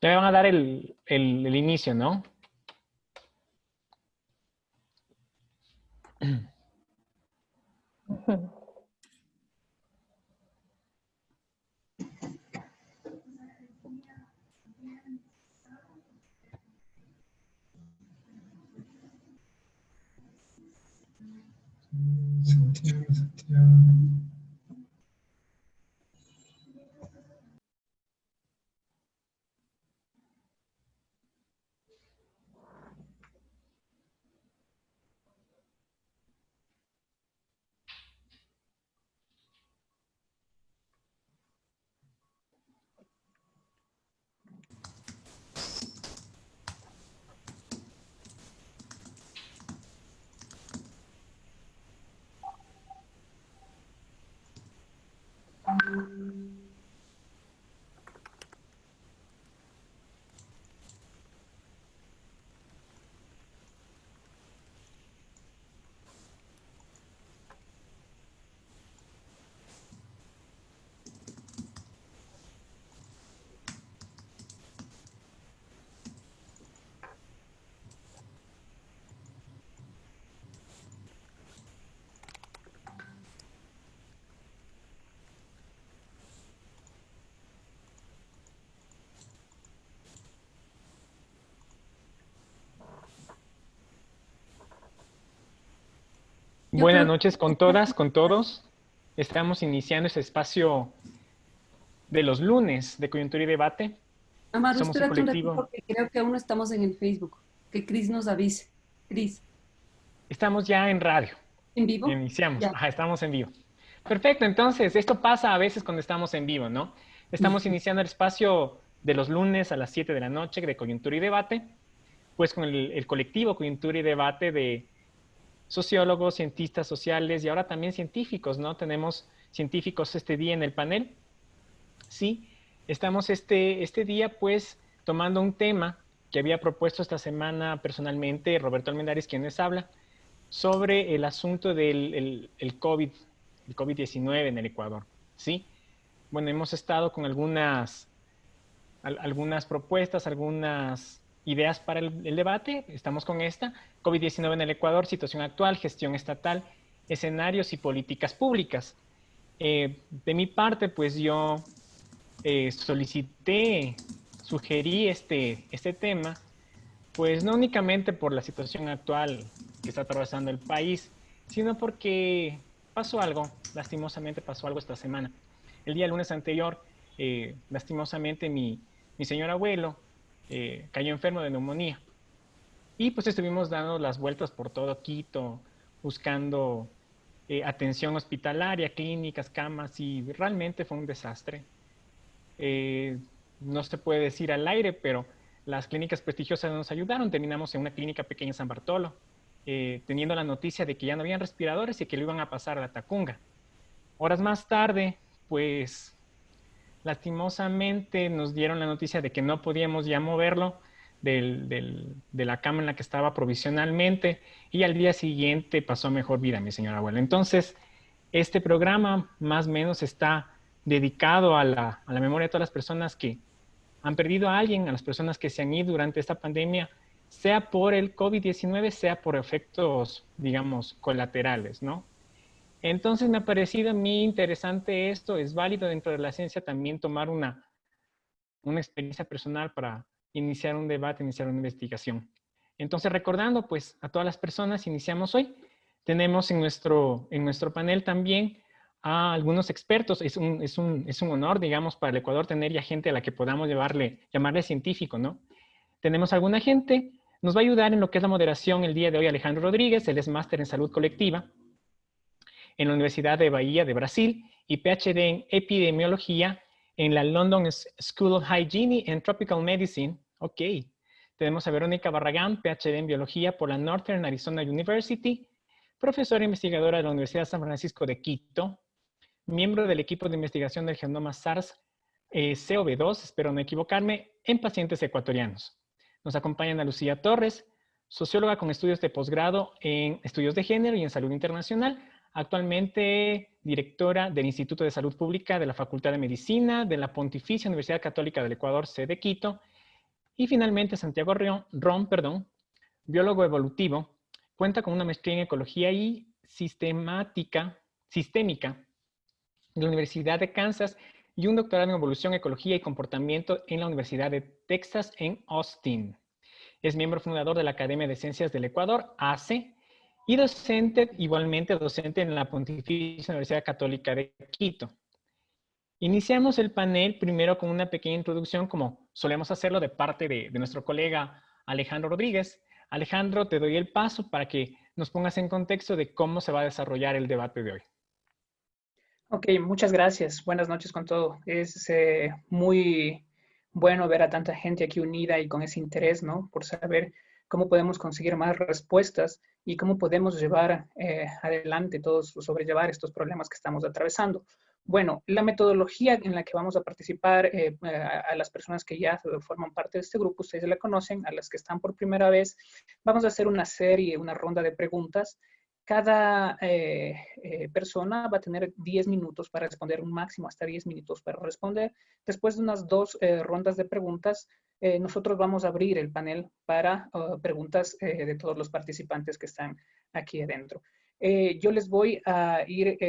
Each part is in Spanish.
Ya me van a dar el inicio, ¿no? Santiago, Santiago. Yo Buenas creo noches con todas, con todos. Estamos iniciando este espacio de los lunes de Coyuntura y Debate. Amaru, Somos un espérate un ratito colectivo. porque creo que aún no estamos en el Facebook. Que Cris nos avise. Cris, Estamos ya en radio. ¿en vivo? Iniciamos. Ya. Ajá, estamos en vivo. Perfecto, entonces, esto pasa a veces cuando estamos en vivo, ¿no? Estamos iniciando el espacio de los lunes a las 7 de la noche de Coyuntura y Debate, pues con el colectivo Coyuntura y Debate de sociólogos, cientistas sociales y ahora también científicos, ¿no? Tenemos científicos este día en el panel. Sí, estamos este día pues tomando un tema que había propuesto esta semana personalmente Roberto Almendares, quien les habla, sobre el asunto del el COVID, el COVID-19 en el Ecuador. ¿Sí? Bueno, hemos estado con algunas propuestas, algunas ideas para el debate. Estamos con esta, COVID-19 en el Ecuador, situación actual, gestión estatal, escenarios y políticas públicas. De mi parte, pues yo solicité, sugerí este tema, pues no únicamente por la situación actual que está atravesando el país, sino porque pasó algo, lastimosamente pasó algo esta semana. El día lunes anterior, lastimosamente mi señor abuelo cayó enfermo de neumonía. Y pues estuvimos dando las vueltas por todo Quito, buscando atención hospitalaria, clínicas, camas, y realmente fue un desastre. Eh, no se puede decir al aire, pero las clínicas prestigiosas nos ayudaron. Terminamos en una clínica pequeña en San Bartolo, teniendo la noticia de que ya no habían respiradores y que lo iban a pasar a la Tacunga. Horas más tarde, pues lastimosamente nos dieron la noticia de que no podíamos ya moverlo de la cama en la que estaba provisionalmente y al día siguiente pasó a mejor vida mi señora abuela. Entonces, este programa más o menos está dedicado a la memoria de todas las personas que han perdido a alguien, a las personas que se han ido durante esta pandemia, sea por el COVID-19, sea por efectos, digamos, colaterales, ¿no? Entonces me ha parecido a mí interesante esto, es válido dentro de la ciencia también tomar una experiencia personal para iniciar un debate, iniciar una investigación. Entonces, recordando pues a todas las personas, iniciamos hoy. Tenemos en nuestro panel también a algunos expertos. Es un honor, digamos, para el Ecuador tener ya gente a la que podamos llamarle científico, ¿no? Tenemos alguna gente, nos va a ayudar en lo que es la moderación el día de hoy Alejandro Rodríguez, él es máster en salud colectiva en la Universidad de Bahía de Brasil y PhD en epidemiología en la London School of Hygiene and Tropical Medicine. Ok. Tenemos a Verónica Barragán, PhD en biología por la Northern Arizona University, profesora investigadora de la Universidad de San Francisco de Quito, miembro del equipo de investigación del genoma SARS-CoV-2, espero no equivocarme, en pacientes ecuatorianos. Nos acompaña Ana Lucía Torres, socióloga con estudios de posgrado en estudios de género y en salud internacional, actualmente directora del Instituto de Salud Pública de la Facultad de Medicina de la Pontificia Universidad Católica del Ecuador, sede Quito, Y finalmente, Santiago Ron, biólogo evolutivo, cuenta con una maestría en ecología y sistémica de la Universidad de Kansas y un doctorado en evolución, ecología y comportamiento en la Universidad de Texas en Austin. Es miembro fundador de la Academia de Ciencias del Ecuador, ACE, y docente, igualmente docente en la Pontificia Universidad Católica de Quito. Iniciamos el panel primero con una pequeña introducción, como solemos hacerlo, de parte de nuestro colega Alejandro Rodríguez. Alejandro, te doy el paso para que nos pongas en contexto de cómo se va a desarrollar el debate de hoy. Ok, muchas gracias. Buenas noches con todo. Es muy bueno ver a tanta gente aquí unida y con ese interés, ¿no? Por saber cómo podemos conseguir más respuestas y cómo podemos llevar adelante todos, sobrellevar estos problemas que estamos atravesando. Bueno, la metodología en la que vamos a participar, a las personas que ya forman parte de este grupo, ustedes la conocen, a las que están por primera vez, vamos a hacer una serie, una ronda de preguntas. Cada persona va a tener 10 minutos para responder, un máximo hasta 10 minutos para responder. Después de unas 2 rondas de preguntas, nosotros vamos a abrir el panel para preguntas de todos los participantes que están aquí adentro. Yo les voy a ir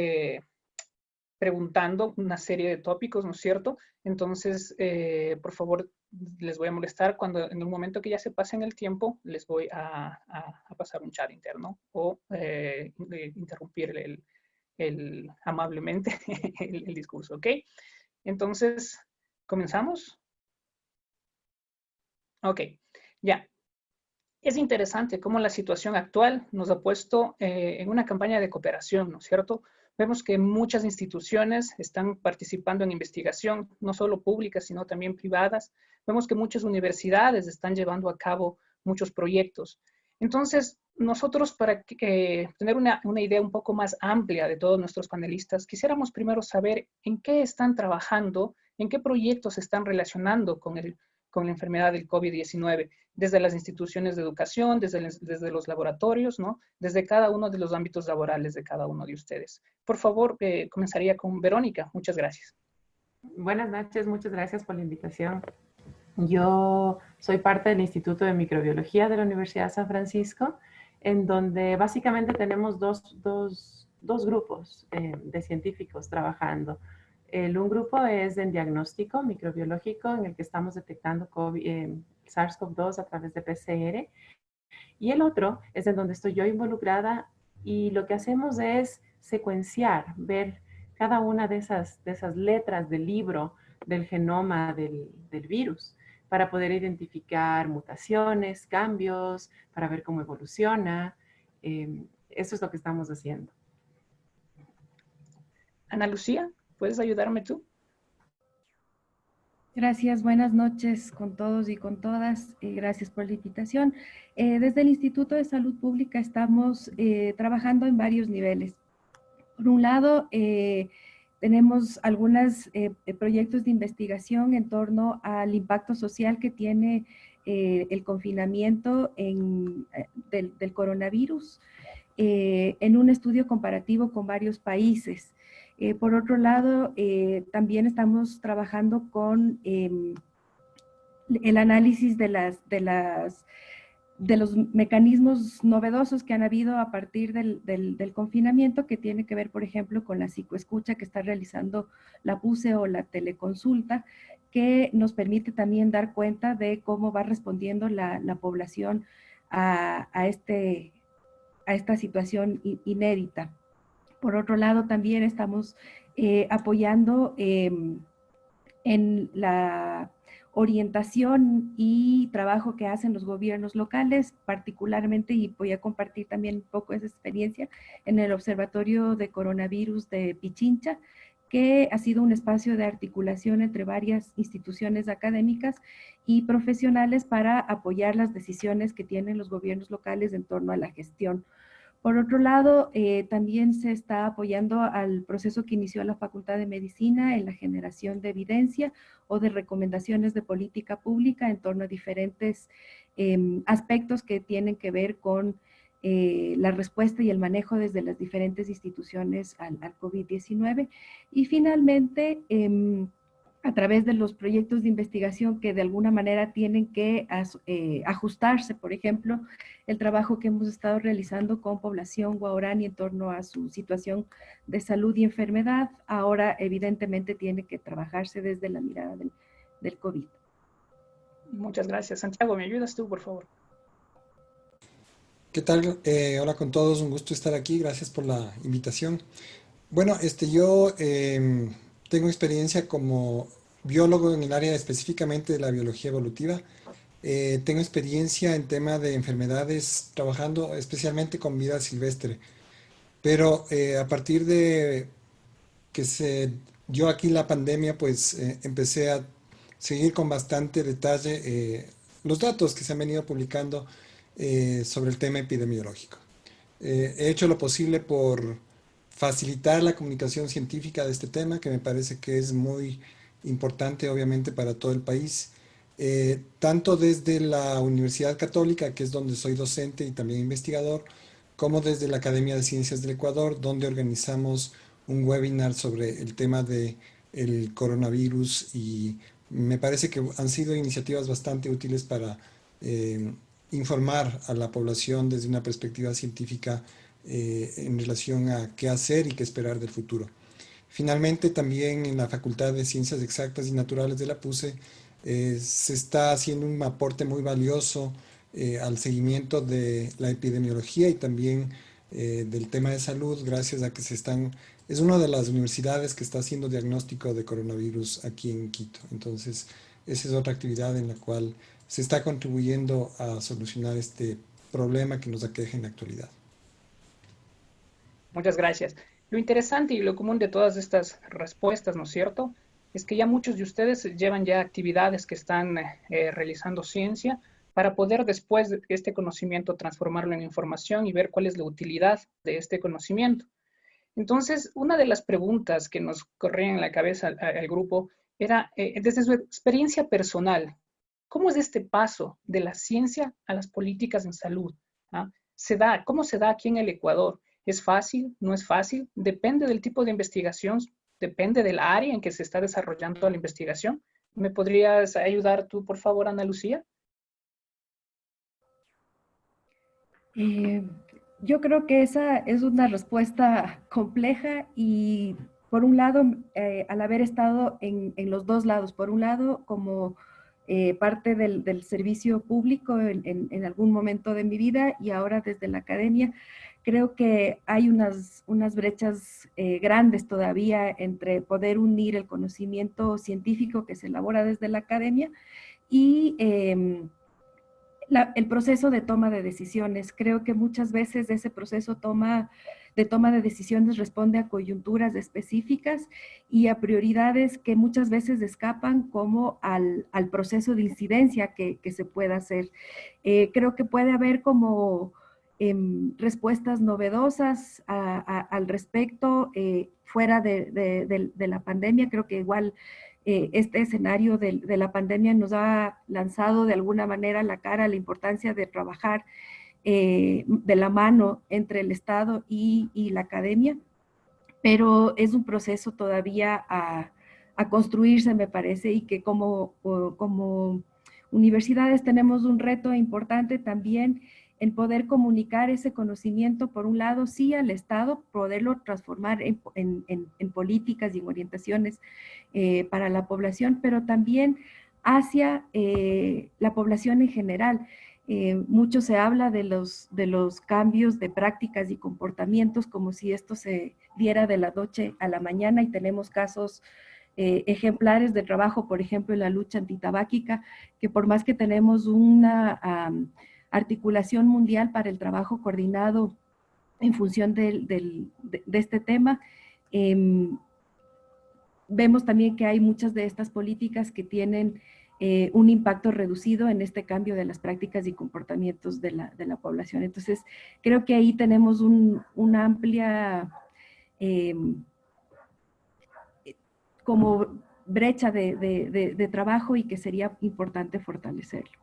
preguntando una serie de tópicos, ¿no es cierto? Entonces, por favor, les voy a molestar cuando en un momento que ya se pasen el tiempo, les voy a pasar un chat interno o interrumpir amablemente el discurso, ¿ok? Entonces, ¿comenzamos? Ok, ya. Es interesante cómo la situación actual nos ha puesto en una campaña de cooperación, ¿no es cierto? Vemos que muchas instituciones están participando en investigación, no solo públicas, sino también privadas. Vemos que muchas universidades están llevando a cabo muchos proyectos. Entonces, nosotros para tener una idea un poco más amplia de todos nuestros panelistas, quisiéramos primero saber en qué están trabajando, en qué proyectos se están relacionando con la enfermedad del COVID-19, desde las instituciones de educación, desde los laboratorios, ¿no? Desde cada uno de los ámbitos laborales de cada uno de ustedes. Por favor, comenzaría con Verónica. Muchas gracias. Buenas noches, muchas gracias por la invitación. Yo soy parte del Instituto de Microbiología de la Universidad de San Francisco, en donde básicamente tenemos dos grupos de científicos trabajando. Un grupo es en diagnóstico microbiológico, en el que estamos detectando SARS-CoV-2 a través de PCR. Y el otro es en donde estoy yo involucrada, y lo que hacemos es secuenciar, ver cada una de esas letras del libro del genoma del virus, para poder identificar mutaciones, cambios, para ver cómo evoluciona. Eso es lo que estamos haciendo. Ana Lucía, ¿puedes ayudarme tú? Gracias, buenas noches con todos y con todas. Gracias por la invitación. Desde el Instituto de Salud Pública estamos trabajando en varios niveles. Por un lado, tenemos algunos proyectos de investigación en torno al impacto social que tiene el confinamiento del coronavirus en un estudio comparativo con varios países. Por otro lado, también estamos trabajando con el análisis de los mecanismos novedosos que han habido a partir del confinamiento, que tiene que ver, por ejemplo, con la psicoescucha que está realizando la PUCE o la teleconsulta, que nos permite también dar cuenta de cómo va respondiendo la población a esta situación inédita. Por otro lado, también estamos apoyando en la orientación y trabajo que hacen los gobiernos locales, particularmente, y voy a compartir también un poco esa experiencia, en el Observatorio de Coronavirus de Pichincha, que ha sido un espacio de articulación entre varias instituciones académicas y profesionales para apoyar las decisiones que tienen los gobiernos locales en torno a la gestión. Por otro lado, también se está apoyando al proceso que inició la Facultad de Medicina en la generación de evidencia o de recomendaciones de política pública en torno a diferentes aspectos que tienen que ver con la respuesta y el manejo desde las diferentes instituciones al COVID-19. Y finalmente, a través de los proyectos de investigación que de alguna manera tienen que ajustarse. Por ejemplo, el trabajo que hemos estado realizando con población guaraní en torno a su situación de salud y enfermedad, ahora evidentemente tiene que trabajarse desde la mirada del COVID. Muchas gracias. Santiago, ¿me ayudas tú, por favor? ¿Qué tal? Hola con todos, un gusto estar aquí, gracias por la invitación. Bueno, yo tengo experiencia como biólogo en el área específicamente de la biología evolutiva. Tengo experiencia en tema de enfermedades, trabajando especialmente con vida silvestre. Pero a partir de que se dio aquí la pandemia, pues empecé a seguir con bastante detalle los datos que se han venido publicando sobre el tema epidemiológico. He hecho lo posible por facilitar la comunicación científica de este tema, que me parece que es muy importante, obviamente, para todo el país, tanto desde la Universidad Católica, que es donde soy docente y también investigador, como desde la Academia de Ciencias del Ecuador, donde organizamos un webinar sobre el tema de el coronavirus, y me parece que han sido iniciativas bastante útiles para informar a la población desde una perspectiva científica en relación a qué hacer y qué esperar del futuro. Finalmente, también en la Facultad de Ciencias Exactas y Naturales de la PUCE se está haciendo un aporte muy valioso al seguimiento de la epidemiología y también del tema de salud, gracias a que es una de las universidades que está haciendo diagnóstico de coronavirus aquí en Quito. Entonces, esa es otra actividad en la cual se está contribuyendo a solucionar este problema que nos aqueja en la actualidad. Muchas gracias. Lo interesante y lo común de todas estas respuestas, ¿no es cierto?, es que ya muchos de ustedes llevan ya actividades que están realizando ciencia para poder después de este conocimiento transformarlo en información y ver cuál es la utilidad de este conocimiento. Entonces, una de las preguntas que nos corría en la cabeza al grupo era, desde su experiencia personal, ¿cómo es este paso de la ciencia a las políticas en salud? ¿Ah? ¿Cómo se da aquí en el Ecuador? ¿Es fácil? ¿No es fácil? Depende del tipo de investigación, depende del área en que se está desarrollando la investigación. ¿Me podrías ayudar tú, por favor, Ana Lucía? Yo creo que esa es una respuesta compleja y por un lado, al haber estado en los dos lados, por un lado como parte del servicio público en algún momento de mi vida y ahora desde la academia, creo que hay unas brechas grandes todavía entre poder unir el conocimiento científico que se elabora desde la academia y el proceso de toma de decisiones. Creo que muchas veces ese proceso de toma de decisiones responde a coyunturas específicas y a prioridades que muchas veces escapan como al proceso de incidencia que se pueda hacer. Creo que puede haber como respuestas novedosas al respecto fuera de la pandemia. Creo que igual este escenario de la pandemia nos ha lanzado de alguna manera a la cara la importancia de trabajar de la mano entre el Estado y la academia, pero es un proceso todavía a construirse, me parece, y que como universidades tenemos un reto importante también en poder comunicar ese conocimiento, por un lado, sí al Estado, poderlo transformar en políticas y en orientaciones para la población, pero también hacia la población en general. Mucho se habla de los cambios de prácticas y comportamientos como si esto se diera de la noche a la mañana, y tenemos casos ejemplares de trabajo, por ejemplo, en la lucha antitabáquica, que por más que tenemos una articulación mundial para el trabajo coordinado en función de este tema, vemos también que hay muchas de estas políticas que tienen un impacto reducido en este cambio de las prácticas y comportamientos de la población. Entonces, creo que ahí tenemos una amplia como brecha de trabajo y que sería importante fortalecerlo.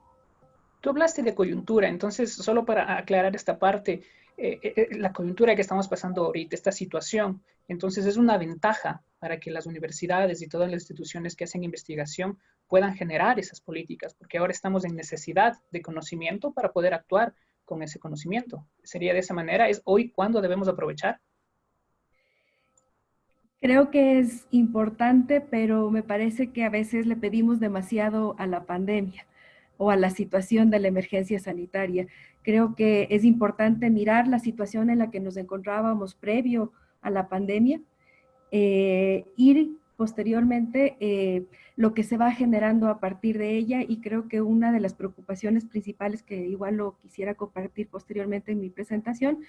Tú hablaste de coyuntura, entonces, solo para aclarar esta parte, la coyuntura que estamos pasando ahorita, esta situación. Entonces es una ventaja para que las universidades y todas las instituciones que hacen investigación puedan generar esas políticas, porque ahora estamos en necesidad de conocimiento para poder actuar con ese conocimiento. ¿Sería de esa manera? ¿Es hoy cuando debemos aprovechar? Creo que es importante, pero me parece que a veces le pedimos demasiado a la pandemia o a la situación de la emergencia sanitaria. Creo que es importante mirar la situación en la que nos encontrábamos previo a la pandemia, ir posteriormente lo que se va generando a partir de ella, y creo que una de las preocupaciones principales, que igual lo quisiera compartir posteriormente en mi presentación,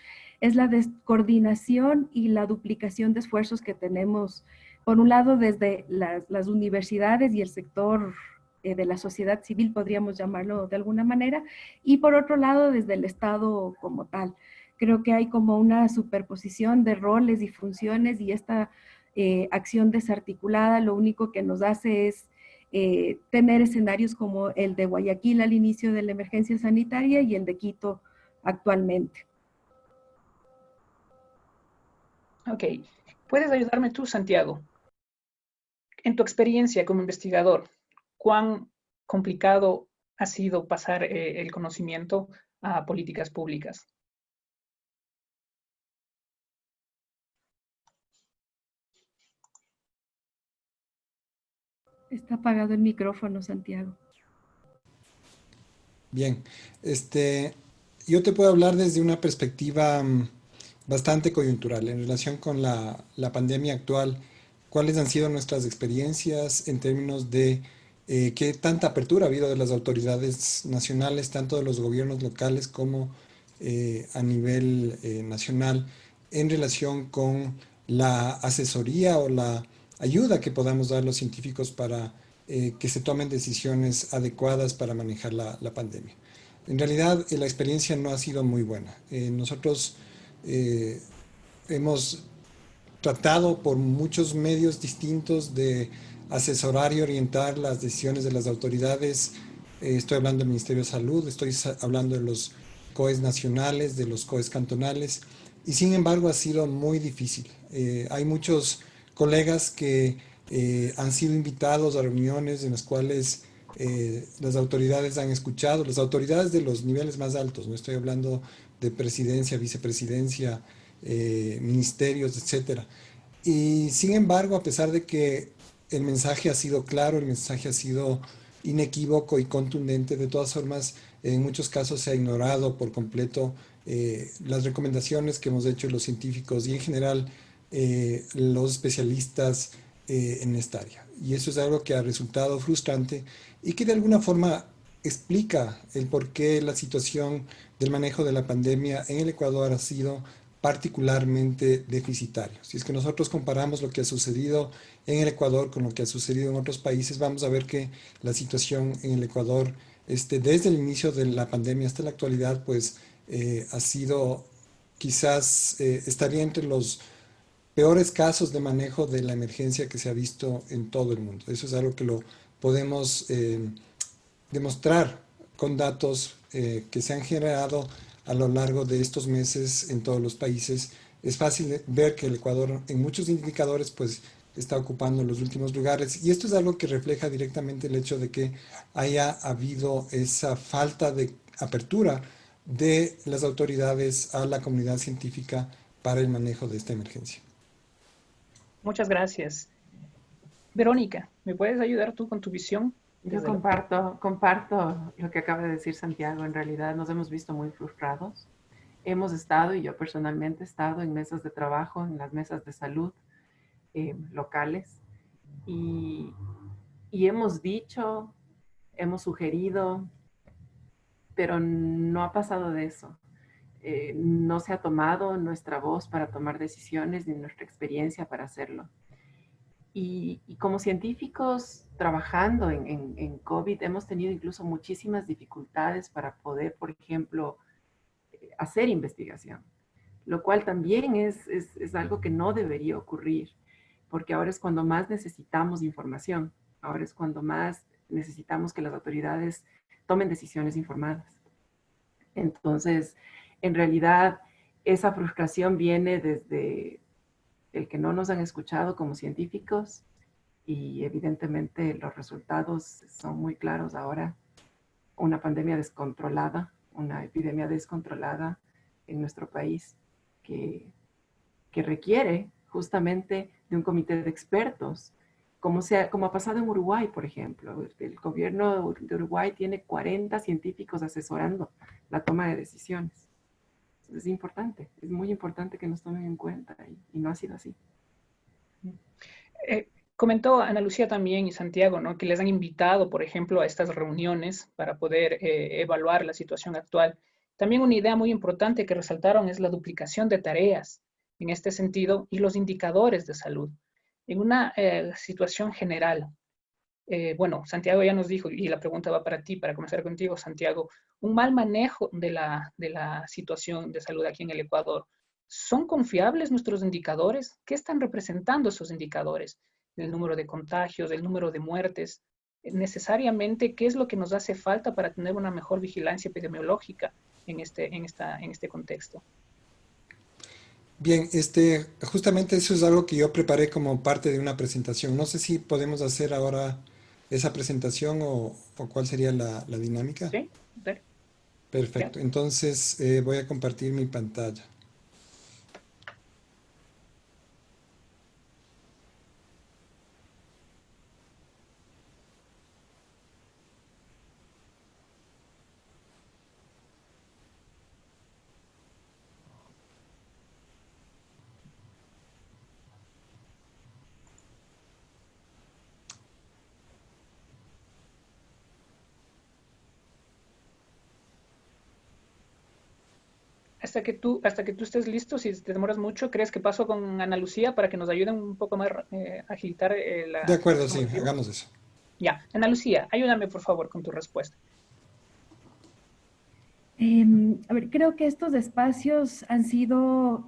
es la descoordinación y la duplicación de esfuerzos que tenemos, por un lado desde las universidades y el sector de la sociedad civil, podríamos llamarlo de alguna manera, y por otro lado desde el Estado como tal. Creo que hay como una superposición de roles y funciones, y esta acción desarticulada lo único que nos hace es tener escenarios como el de Guayaquil al inicio de la emergencia sanitaria y el de Quito actualmente. Ok. ¿Puedes ayudarme tú, Santiago? En tu experiencia como investigador, ¿cuán complicado ha sido pasar el conocimiento a políticas públicas? Está apagado el micrófono, Santiago. Bien, yo te puedo hablar desde una perspectiva bastante coyuntural en relación con la pandemia actual. ¿Cuáles han sido nuestras experiencias en términos de qué tanta apertura ha habido de las autoridades nacionales, tanto de los gobiernos locales como a nivel nacional, en relación con la asesoría o la ayuda que podamos dar los científicos para que se tomen decisiones adecuadas para manejar la pandemia? En realidad, la experiencia no ha sido muy buena. Nosotros hemos tratado por muchos medios distintos de asesorar y orientar las decisiones de las autoridades. Estoy hablando del Ministerio de Salud, estoy hablando de los COEs nacionales, de los COEs cantonales, y sin embargo ha sido muy difícil. Hay muchos colegas que han sido invitados a reuniones en las cuales las autoridades han escuchado, las autoridades de los niveles más altos, no estoy hablando de presidencia, vicepresidencia, ministerios, etcétera. Y sin embargo, a pesar de que el mensaje ha sido claro, el mensaje ha sido inequívoco y contundente, de todas formas, en muchos casos se ha ignorado por completo las recomendaciones que hemos hecho los científicos y en general los especialistas en esta área. Y eso es algo que ha resultado frustrante y que de alguna forma explica el por qué la situación del manejo de la pandemia en el Ecuador ha sido particularmente deficitario. Si es que nosotros comparamos lo que ha sucedido en el Ecuador con lo que ha sucedido en otros países, vamos a ver que la situación en el Ecuador, desde el inicio de la pandemia hasta la actualidad, pues ha sido, quizás estaría entre los peores casos de manejo de la emergencia que se ha visto en todo el mundo. Eso es algo que lo podemos demostrar con datos que se han generado a lo largo de estos meses en todos los países. Es fácil ver que el Ecuador en muchos indicadores pues está ocupando los últimos lugares, y esto es algo que refleja directamente el hecho de que haya habido esa falta de apertura de las autoridades a la comunidad científica para el manejo de esta emergencia. Muchas gracias. Verónica, ¿me puedes ayudar tú con tu visión? Yo comparto lo que acaba de decir Santiago. En realidad nos hemos visto muy frustrados. Hemos estado, y yo personalmente he estado en mesas de trabajo, en las mesas de salud locales, y hemos dicho, hemos sugerido, pero no ha pasado de eso. No se ha tomado nuestra voz para tomar decisiones, ni nuestra experiencia para hacerlo. Y como científicos trabajando en COVID, hemos tenido incluso muchísimas dificultades para poder, por ejemplo, hacer investigación, lo cual también es algo que no debería ocurrir, porque ahora es cuando más necesitamos información, ahora es cuando más necesitamos que las autoridades tomen decisiones informadas. Entonces, en realidad, esa frustración viene desde el que no nos han escuchado como científicos y evidentemente los resultados son muy claros ahora. Una pandemia descontrolada, una epidemia descontrolada en nuestro país que requiere justamente de un comité de expertos, como ha pasado en Uruguay, por ejemplo. El gobierno de Uruguay tiene 40 científicos asesorando la toma de decisiones. Es importante, es muy importante que nos tomen en cuenta y no ha sido así. Comentó Ana Lucía también y Santiago, ¿no?, que les han invitado, por ejemplo, a estas reuniones para poder evaluar la situación actual. También una idea muy importante que resaltaron es la duplicación de tareas en este sentido y los indicadores de salud. En una situación general, bueno, Santiago ya nos dijo, y la pregunta va para ti, para comenzar contigo, Santiago, un mal manejo de la situación de salud aquí en el Ecuador. ¿Son confiables nuestros indicadores? ¿Qué están representando esos indicadores? El número de contagios, el número de muertes. Necesariamente, ¿qué es lo que nos hace falta para tener una mejor vigilancia epidemiológica en este contexto? Bien, justamente eso es algo que yo preparé como parte de una presentación. No sé si podemos hacer ahora esa presentación o cuál sería la dinámica. ¿Sí? ¿Ver? ¿Ya? Perfecto, entonces voy a compartir mi pantalla. Hasta que tú estés listo, si te demoras mucho, ¿crees que paso con Ana Lucía para que nos ayuden un poco más a agilitar De el acuerdo, sí, motivo? hagamos eso. Ya, Ana Lucía, ayúdame por favor con tu respuesta. A ver, creo que estos espacios han sido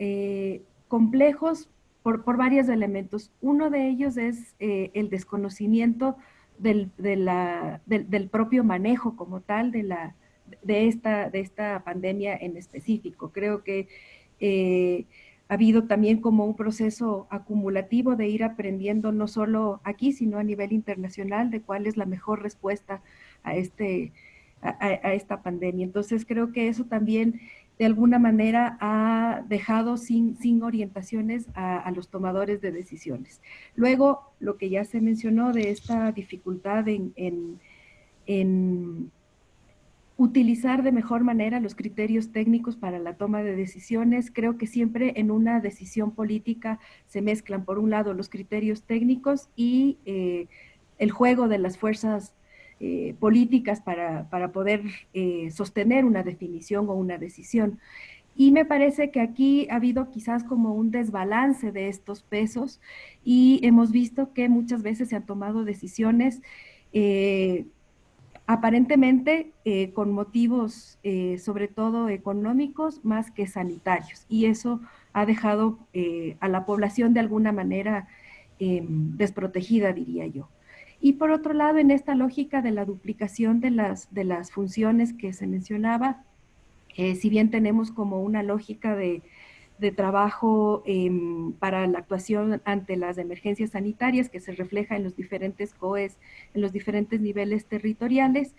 complejos por varios elementos. Uno de ellos es el desconocimiento del propio manejo como tal de esta pandemia en específico. Creo que ha habido también como un proceso acumulativo de ir aprendiendo no solo aquí, sino a nivel internacional de cuál es la mejor respuesta a a esta pandemia. Entonces creo que eso también de alguna manera ha dejado sin orientaciones a los tomadores de decisiones. Luego, lo que ya se mencionó de esta dificultad en utilizar de mejor manera los criterios técnicos para la toma de decisiones. Creo que siempre en una decisión política se mezclan, por un lado, los criterios técnicos y el juego de las fuerzas políticas para poder sostener una definición o una decisión. Y me parece que aquí ha habido quizás como un desbalance de estos pesos y hemos visto que muchas veces se han tomado decisiones aparentemente con motivos sobre todo económicos más que sanitarios. Y eso ha dejado a la población de alguna manera desprotegida, diría yo. Y por otro lado, en esta lógica de la duplicación de las funciones que se mencionaba, si bien tenemos como una lógica de trabajo para la actuación ante las emergencias sanitarias que se refleja en los diferentes COEs, en los diferentes niveles territoriales,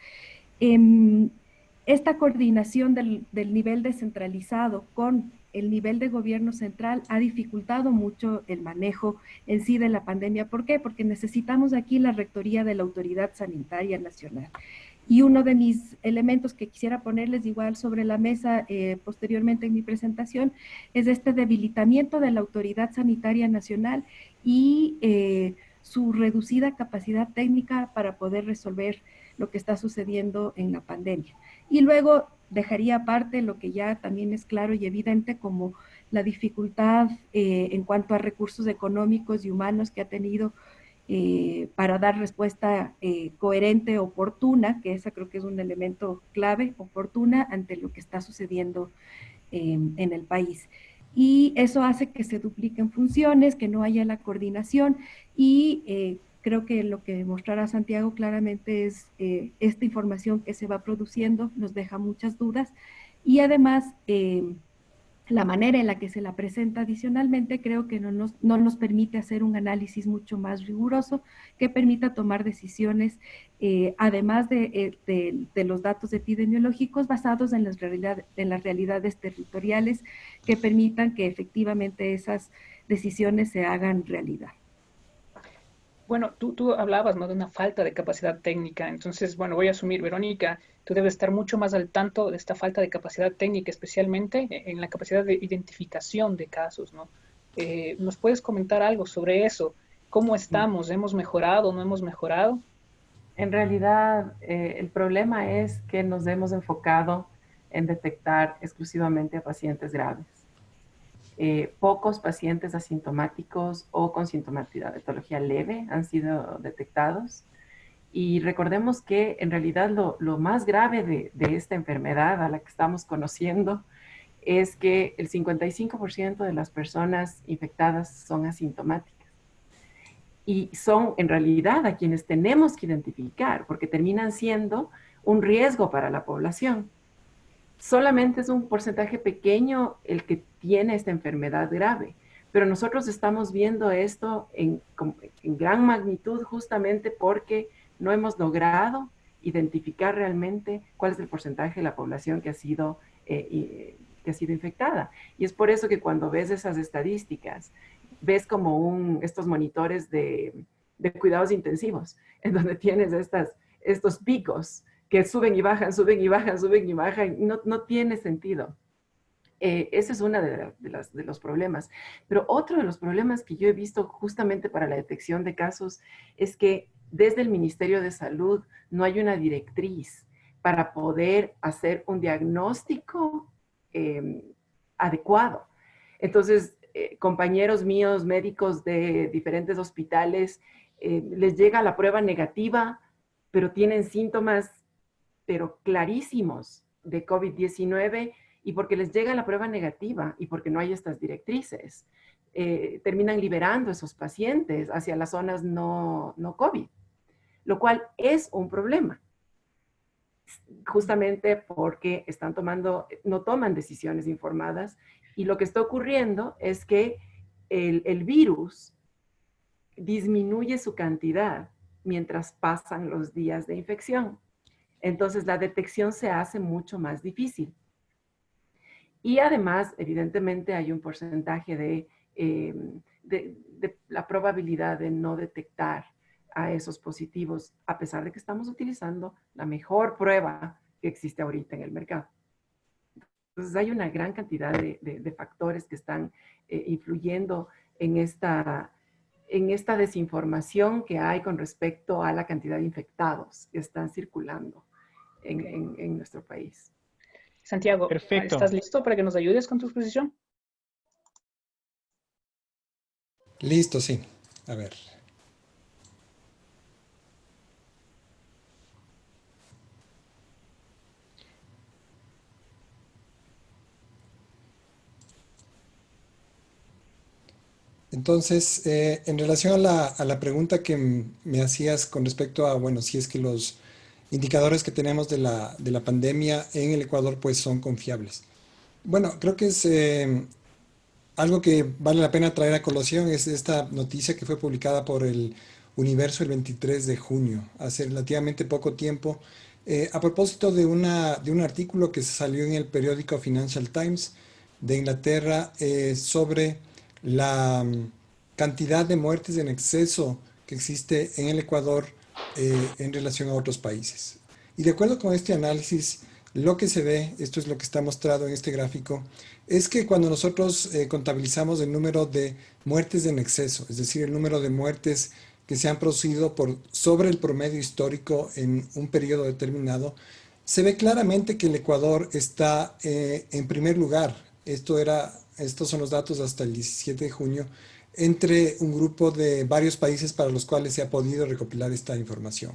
esta coordinación del nivel descentralizado con el nivel de gobierno central ha dificultado mucho el manejo en sí de la pandemia. ¿Por qué? Porque necesitamos aquí la rectoría de la Autoridad Sanitaria Nacional. Y uno de mis elementos que quisiera ponerles igual sobre la mesa posteriormente en mi presentación es este debilitamiento de la Autoridad Sanitaria Nacional y su reducida capacidad técnica para poder resolver lo que está sucediendo en la pandemia. Y luego dejaría aparte lo que ya también es claro y evidente como la dificultad en cuanto a recursos económicos y humanos que ha tenido para dar respuesta coherente, oportuna, que esa creo que es un elemento clave, oportuna ante lo que está sucediendo en el país. Y eso hace que se dupliquen funciones, que no haya la coordinación y creo que lo que mostrará Santiago claramente es esta información que se va produciendo, nos deja muchas dudas y además la manera en la que se la presenta adicionalmente, creo que no nos permite hacer un análisis mucho más riguroso que permita tomar decisiones, además de los datos epidemiológicos basados en las realidades territoriales que permitan que efectivamente esas decisiones se hagan realidad. Bueno, tú hablabas, ¿no?, de una falta de capacidad técnica. Entonces, bueno, voy a asumir, Verónica, tú debes estar mucho más al tanto de esta falta de capacidad técnica, especialmente en la capacidad de identificación de casos, ¿no? ¿Nos puedes comentar algo sobre eso? ¿Cómo estamos? ¿Hemos mejorado? ¿No hemos mejorado? En realidad, el problema es que nos hemos enfocado en detectar exclusivamente a pacientes graves. Pocos pacientes asintomáticos o con sintomatología leve han sido detectados. Y recordemos que en realidad lo más grave de esta enfermedad a la que estamos conociendo es que el 55% de las personas infectadas son asintomáticas. Y son en realidad a quienes tenemos que identificar, porque terminan siendo un riesgo para la población. Solamente es un porcentaje pequeño el que tiene esta enfermedad grave, pero nosotros estamos viendo esto en gran magnitud justamente porque no hemos logrado identificar realmente cuál es el porcentaje de la población que ha sido infectada. Y es por eso que cuando ves esas estadísticas, ves como estos monitores de cuidados intensivos, en donde tienes estos picos que suben y bajan, suben y bajan, suben y bajan, no tiene sentido. Ese es uno de los problemas. Pero otro de los problemas que yo he visto justamente para la detección de casos es que desde el Ministerio de Salud no hay una directriz para poder hacer un diagnóstico adecuado. Entonces, compañeros míos, médicos de diferentes hospitales, les llega la prueba negativa, pero tienen síntomas pero clarísimos de COVID-19, y porque les llega la prueba negativa y porque no hay estas directrices, terminan liberando a esos pacientes hacia las zonas no COVID, lo cual es un problema, justamente porque no toman decisiones informadas, y lo que está ocurriendo es que el virus disminuye su cantidad mientras pasan los días de infección. Entonces, la detección se hace mucho más difícil. Y además, evidentemente, hay un porcentaje de la probabilidad de no detectar a esos positivos, a pesar de que estamos utilizando la mejor prueba que existe ahorita en el mercado. Entonces, hay una gran cantidad de factores que están influyendo en esta desinformación que hay con respecto a la cantidad de infectados que están circulando en nuestro país. Santiago, Perfecto. ¿estás listo para que nos ayudes con tu exposición? Listo, sí. A ver. Entonces, en relación a la pregunta que me hacías con respecto a, bueno, si es que los indicadores que tenemos de la pandemia en el Ecuador pues son confiables. Bueno, creo que es algo que vale la pena traer a colación, es esta noticia que fue publicada por el Universo el 23 de junio, hace relativamente poco tiempo, a propósito de un artículo que salió en el periódico Financial Times de Inglaterra sobre la cantidad de muertes en exceso que existe en el Ecuador en relación a otros países. Y de acuerdo con este análisis, lo que se ve, esto es lo que está mostrado en este gráfico, es que cuando nosotros contabilizamos el número de muertes en exceso, es decir, el número de muertes que se han producido sobre el promedio histórico en un periodo determinado, se ve claramente que el Ecuador está en primer lugar. Estos son los datos hasta el 17 de junio, entre un grupo de varios países para los cuales se ha podido recopilar esta información.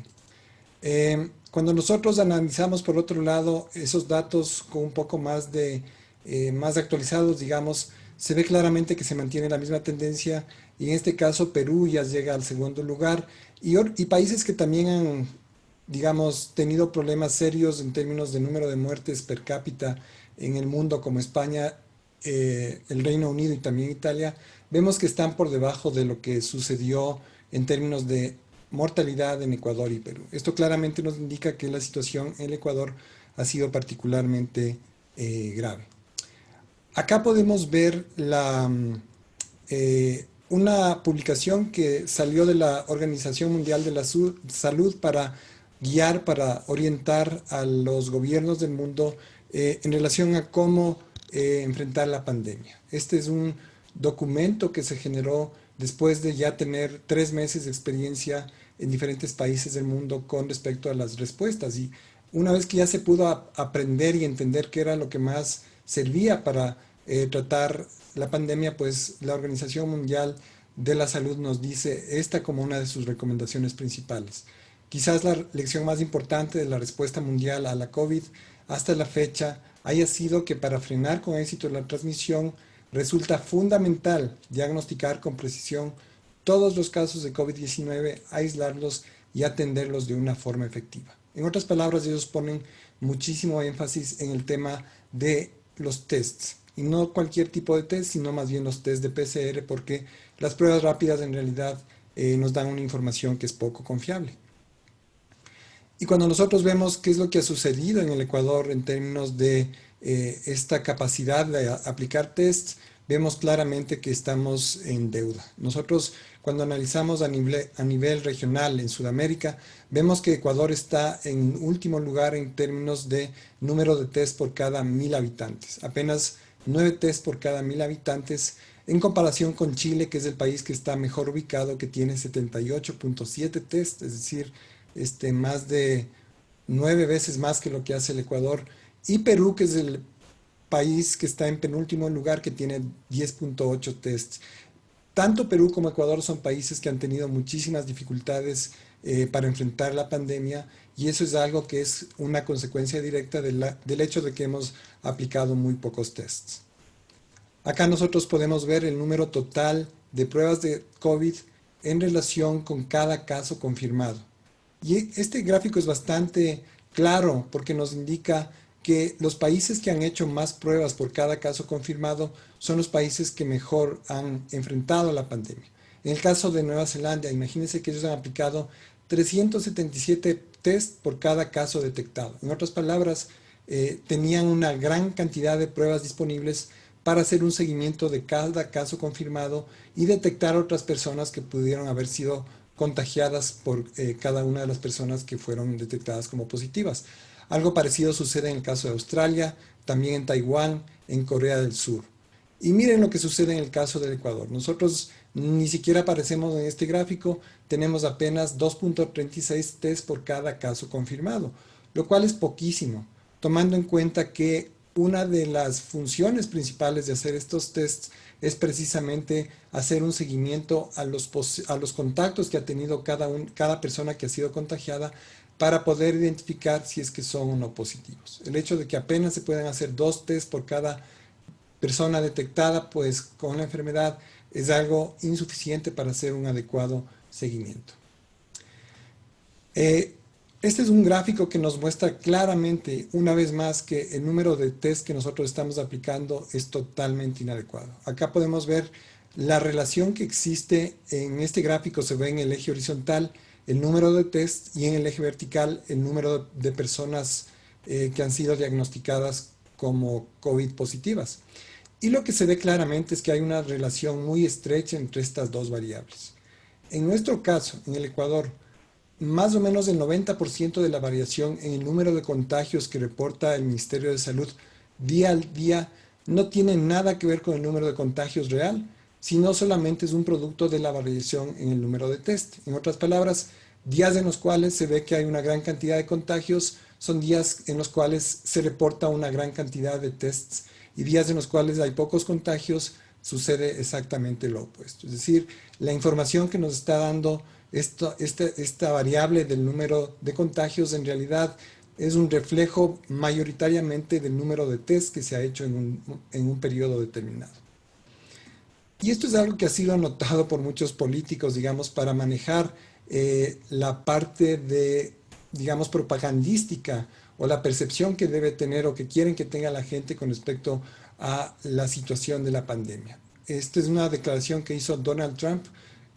Cuando nosotros analizamos, por otro lado, esos datos con un poco más más actualizados, digamos, se ve claramente que se mantiene la misma tendencia, y en este caso Perú ya llega al segundo lugar, y países que también han, digamos, tenido problemas serios en términos de número de muertes per cápita en el mundo, como España, el Reino Unido y también Italia, vemos que están por debajo de lo que sucedió en términos de mortalidad en Ecuador y Perú. Esto claramente nos indica que la situación en el Ecuador ha sido particularmente grave. Acá podemos ver una publicación que salió de la Organización Mundial de la Salud para guiar, para orientar a los gobiernos del mundo en relación a cómo enfrentar la pandemia. Este es un documento que se generó después de ya tener 3 meses de experiencia en diferentes países del mundo con respecto a las respuestas. Y una vez que ya se pudo aprender y entender qué era lo que más servía para tratar la pandemia, pues la Organización Mundial de la Salud nos dice esta como una de sus recomendaciones principales. Quizás la lección más importante de la respuesta mundial a la COVID hasta la fecha haya sido que para frenar con éxito la transmisión resulta fundamental diagnosticar con precisión todos los casos de COVID-19, aislarlos y atenderlos de una forma efectiva. En otras palabras, ellos ponen muchísimo énfasis en el tema de los tests. Y no cualquier tipo de test, sino más bien los test de PCR, porque las pruebas rápidas en realidad nos dan una información que es poco confiable. Y cuando nosotros vemos qué es lo que ha sucedido en el Ecuador en términos de esta capacidad de aplicar tests, vemos claramente que estamos en deuda. Nosotros, cuando analizamos a nivel regional en Sudamérica, vemos que Ecuador está en último lugar en términos de número de test por cada 1000 habitantes. Apenas 9 test por cada 1000 habitantes, en comparación con Chile, que es el país que está mejor ubicado, que tiene 78.7 test, es decir, más de 9 veces más que lo que hace el Ecuador, y Perú, que es el país que está en penúltimo lugar, que tiene 10.8 tests. Tanto Perú como Ecuador son países que han tenido muchísimas dificultades para enfrentar la pandemia, y eso es algo que es una consecuencia directa del hecho de que hemos aplicado muy pocos tests. Acá nosotros podemos ver el número total de pruebas de COVID en relación con cada caso confirmado. Y este gráfico es bastante claro porque nos indica que los países que han hecho más pruebas por cada caso confirmado son los países que mejor han enfrentado la pandemia. En el caso de Nueva Zelanda, imagínense que ellos han aplicado 377 test por cada caso detectado. En otras palabras, tenían una gran cantidad de pruebas disponibles para hacer un seguimiento de cada caso confirmado y detectar otras personas que pudieron haber sido contagiadas por cada una de las personas que fueron detectadas como positivas. Algo parecido sucede en el caso de Australia, también en Taiwán, en Corea del Sur. Y miren lo que sucede en el caso del Ecuador. Nosotros ni siquiera aparecemos en este gráfico, tenemos apenas 2.36 test por cada caso confirmado, lo cual es poquísimo, tomando en cuenta que una de las funciones principales de hacer estos tests es precisamente hacer un seguimiento a los contactos que ha tenido cada persona que ha sido contagiada para poder identificar si es que son o no positivos. El hecho de que apenas se puedan hacer 2 tests por cada persona detectada pues con la enfermedad es algo insuficiente para hacer un adecuado seguimiento. Este es un gráfico que nos muestra claramente, una vez más, que el número de test que nosotros estamos aplicando es totalmente inadecuado. Acá podemos ver la relación que existe. En este gráfico se ve en el eje horizontal el número de test y en el eje vertical el número de personas que han sido diagnosticadas como COVID positivas. Y lo que se ve claramente es que hay una relación muy estrecha entre estas dos variables. En nuestro caso, en el Ecuador, más o menos el 90% de la variación en el número de contagios que reporta el Ministerio de Salud día al día no tiene nada que ver con el número de contagios real, sino solamente es un producto de la variación en el número de test. En otras palabras, días en los cuales se ve que hay una gran cantidad de contagios son días en los cuales se reporta una gran cantidad de tests, y días en los cuales hay pocos contagios sucede exactamente lo opuesto. Es decir, la información que nos está dando esta variable del número de contagios en realidad es un reflejo mayoritariamente del número de test que se ha hecho en un periodo determinado. Y esto es algo que ha sido notado por muchos políticos, digamos, para manejar la parte de, digamos, propagandística o la percepción que debe tener o que quieren que tenga la gente con respecto a la situación de la pandemia. Esta es una declaración que hizo Donald Trump,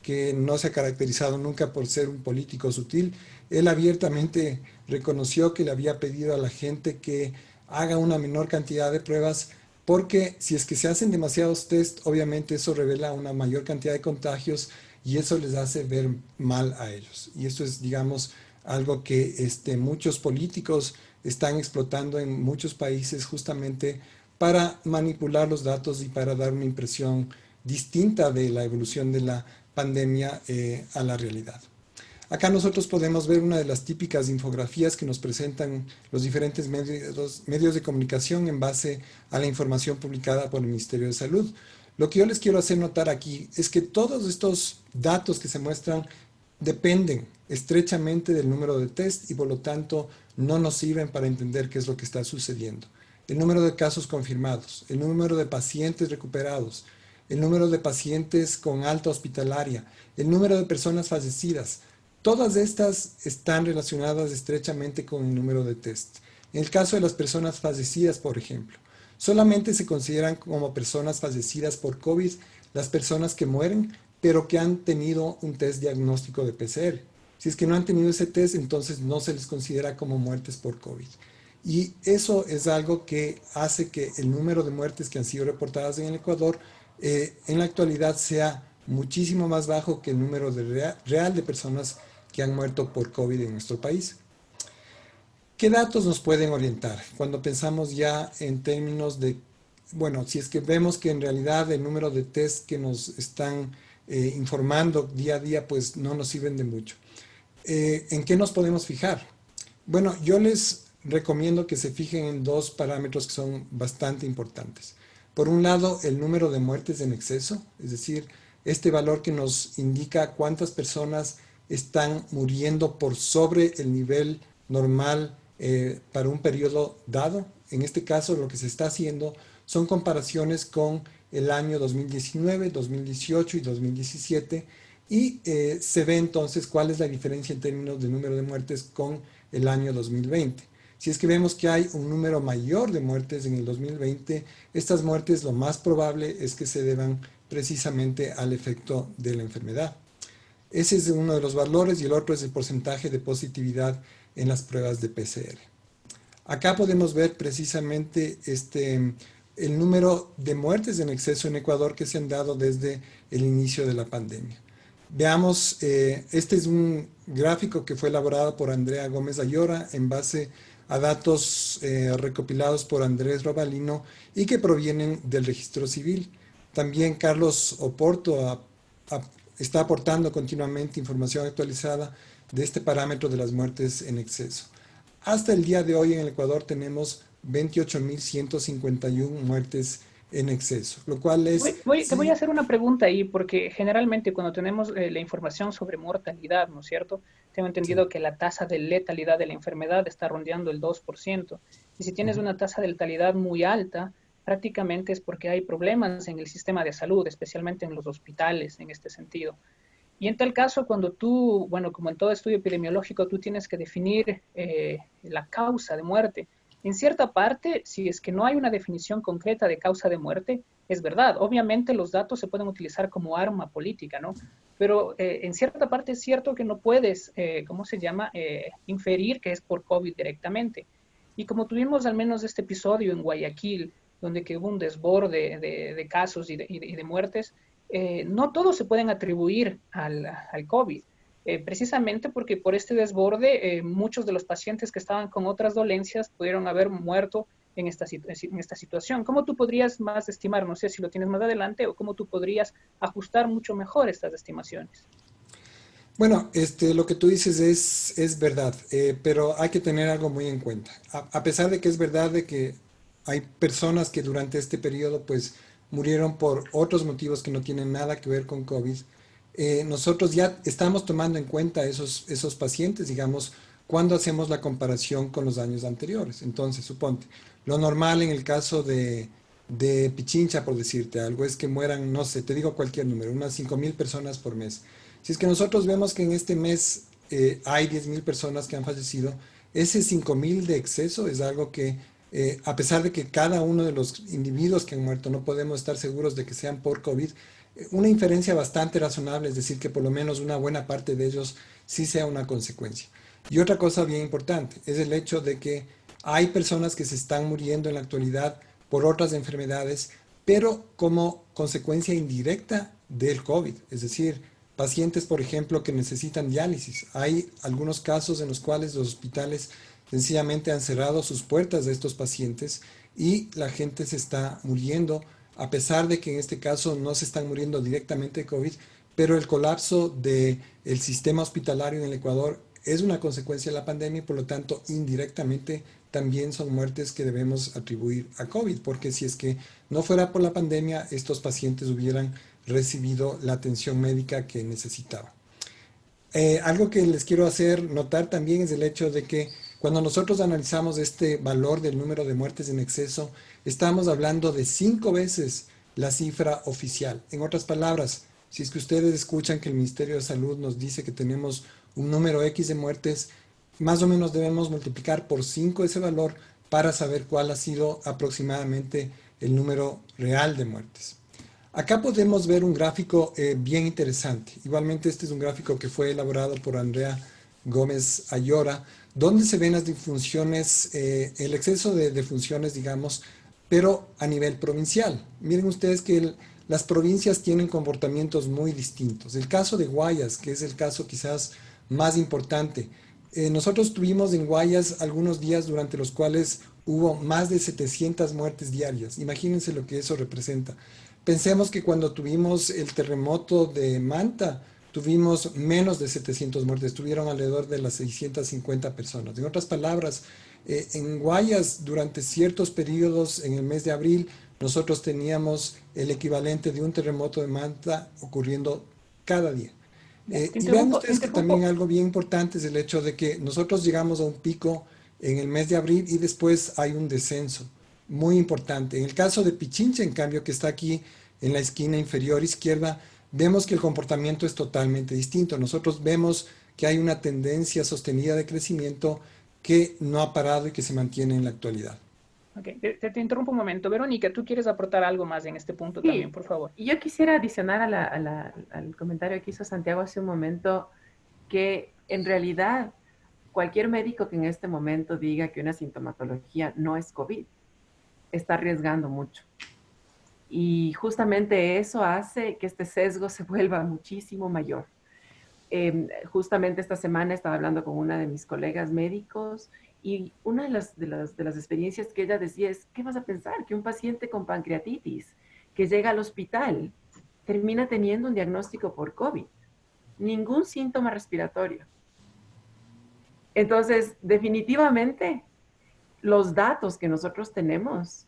que no se ha caracterizado nunca por ser un político sutil. Él abiertamente reconoció que le había pedido a la gente que haga una menor cantidad de pruebas, porque si es que se hacen demasiados test, obviamente eso revela una mayor cantidad de contagios y eso les hace ver mal a ellos. Y esto es, digamos, algo que muchos políticos están explotando en muchos países justamente para manipular los datos y para dar una impresión distinta de la evolución de la pandemia a la realidad. Acá nosotros podemos ver una de las típicas infografías que nos presentan los diferentes medios de comunicación en base a la información publicada por el Ministerio de Salud. Lo que yo les quiero hacer notar aquí es que todos estos datos que se muestran dependen estrechamente del número de test y por lo tanto no nos sirven para entender qué es lo que está sucediendo. El número de casos confirmados, el número de pacientes recuperados, el número de pacientes con alta hospitalaria, el número de personas fallecidas, todas estas están relacionadas estrechamente con el número de test. En el caso de las personas fallecidas, por ejemplo, solamente se consideran como personas fallecidas por COVID las personas que mueren, pero que han tenido un test diagnóstico de PCR. Si es que no han tenido ese test, entonces no se les considera como muertes por COVID. Y eso es algo que hace que el número de muertes que han sido reportadas en el Ecuador en la actualidad sea muchísimo más bajo que el número real de personas que han muerto por COVID en nuestro país. ¿Qué datos nos pueden orientar cuando pensamos ya en términos de, bueno, si es que vemos que en realidad el número de test que nos están informando día a día pues no nos sirven de mucho? ¿En qué nos podemos fijar? Bueno, yo les recomiendo que se fijen en dos parámetros que son bastante importantes. Por un lado, el número de muertes en exceso, es decir, este valor que nos indica cuántas personas están muriendo por sobre el nivel normal para un periodo dado. En este caso, lo que se está haciendo son comparaciones con el año 2019, 2018 y 2017 y se ve entonces cuál es la diferencia en términos de número de muertes con el año 2020. Si es que vemos que hay un número mayor de muertes en el 2020, estas muertes lo más probable es que se deban precisamente al efecto de la enfermedad. Ese es uno de los valores y el otro es el porcentaje de positividad en las pruebas de PCR. Acá podemos ver precisamente el número de muertes en exceso en Ecuador que se han dado desde el inicio de la pandemia. Veamos, este es un gráfico que fue elaborado por Andrea Gómez Ayora en base a datos recopilados por Andrés Robalino y que provienen del registro civil. También Carlos Oporto está aportando continuamente información actualizada de este parámetro de las muertes en exceso. Hasta el día de hoy en el Ecuador tenemos 28.151 muertes en exceso, lo cual es... Te voy a hacer una pregunta ahí, porque generalmente cuando tenemos la información sobre mortalidad, ¿no es cierto? Tengo entendido que la tasa de letalidad de la enfermedad está rondeando el 2%. Y si tienes una tasa de letalidad muy alta, prácticamente es porque hay problemas en el sistema de salud, especialmente en los hospitales, en este sentido. Y en tal caso, cuando tú, bueno, como en todo estudio epidemiológico, tú tienes que definir la causa de muerte. En cierta parte, si es que no hay una definición concreta de causa de muerte, es verdad. Obviamente los datos se pueden utilizar como arma política, ¿no? Pero en cierta parte es cierto que no puedes, ¿cómo se llama?, inferir que es por COVID directamente. Y como tuvimos al menos este episodio en Guayaquil, donde que hubo un desborde de casos y de muertes, no todos se pueden atribuir al COVID. Precisamente porque por este desborde muchos de los pacientes que estaban con otras dolencias pudieron haber muerto en esta situación. ¿Cómo tú podrías más estimar? No sé si lo tienes más adelante o cómo tú podrías ajustar mucho mejor estas estimaciones. Bueno, lo que tú dices es verdad, pero hay que tener algo muy en cuenta. A pesar de que es verdad de que hay personas que durante este periodo pues murieron por otros motivos que no tienen nada que ver con COVID, nosotros ya estamos tomando en cuenta esos pacientes, digamos, cuando hacemos la comparación con los años anteriores. Entonces, suponte, lo normal en el caso de Pichincha, por decirte algo, es que mueran, no sé, te digo cualquier número, unas 5,000 personas por mes. Si es que nosotros vemos que en este mes hay 10,000 personas que han fallecido, ese 5,000 de exceso es algo que A pesar de que cada uno de los individuos que han muerto no podemos estar seguros de que sean por COVID, una inferencia bastante razonable es decir que por lo menos una buena parte de ellos sí sea una consecuencia. Y otra cosa bien importante es el hecho de que hay personas que se están muriendo en la actualidad por otras enfermedades, pero como consecuencia indirecta del COVID. Es decir, pacientes, por ejemplo, que necesitan diálisis. Hay algunos casos en los cuales los hospitales sencillamente han cerrado sus puertas de estos pacientes y la gente se está muriendo, a pesar de que en este caso no se están muriendo directamente de COVID, pero el colapso del sistema hospitalario en el Ecuador es una consecuencia de la pandemia y por lo tanto indirectamente también son muertes que debemos atribuir a COVID, porque si es que no fuera por la pandemia, estos pacientes hubieran recibido la atención médica que necesitaban. Algo que les quiero hacer notar también es el hecho de que cuando nosotros analizamos este valor del número de muertes en exceso, estamos hablando de 5 veces la cifra oficial. En otras palabras, si es que ustedes escuchan que el Ministerio de Salud nos dice que tenemos un número X de muertes, más o menos debemos multiplicar por 5 ese valor para saber cuál ha sido aproximadamente el número real de muertes. Acá podemos ver un gráfico bien interesante. Igualmente este es un gráfico que fue elaborado por Andrea Gómez Ayora, donde se ven las disfunciones, el exceso de defunciones, digamos, pero a nivel provincial. Miren ustedes que las provincias tienen comportamientos muy distintos. El caso de Guayas, que es el caso quizás más importante. Nosotros tuvimos en Guayas algunos días durante los cuales hubo más de 700 muertes diarias. Imagínense lo que eso representa. Pensemos que cuando tuvimos el terremoto de Manta, tuvimos menos de 700 muertes, tuvieron alrededor de las 650 personas. En otras palabras, en Guayas, durante ciertos periodos en el mes de abril, nosotros teníamos el equivalente de un terremoto de Manta ocurriendo cada día. Y vean ustedes que también algo bien importante es el hecho de que nosotros llegamos a un pico en el mes de abril y después hay un descenso muy importante. En el caso de Pichincha, en cambio, que está aquí en la esquina inferior izquierda, vemos que el comportamiento es totalmente distinto. Nosotros vemos que hay una tendencia sostenida de crecimiento que no ha parado y que se mantiene en la actualidad. Ok, te interrumpo un momento. Verónica, ¿tú quieres aportar algo más en este punto también, por favor? Y yo quisiera adicionar al comentario que hizo Santiago hace un momento, que en realidad cualquier médico que en este momento diga que una sintomatología no es COVID, está arriesgando mucho. Y justamente eso hace que este sesgo se vuelva muchísimo mayor. Justamente esta semana estaba hablando con una de mis colegas médicos y una de las experiencias que ella decía es, ¿qué vas a pensar? Que un paciente con pancreatitis que llega al hospital termina teniendo un diagnóstico por COVID. Ningún síntoma respiratorio. Entonces, definitivamente, los datos que nosotros tenemos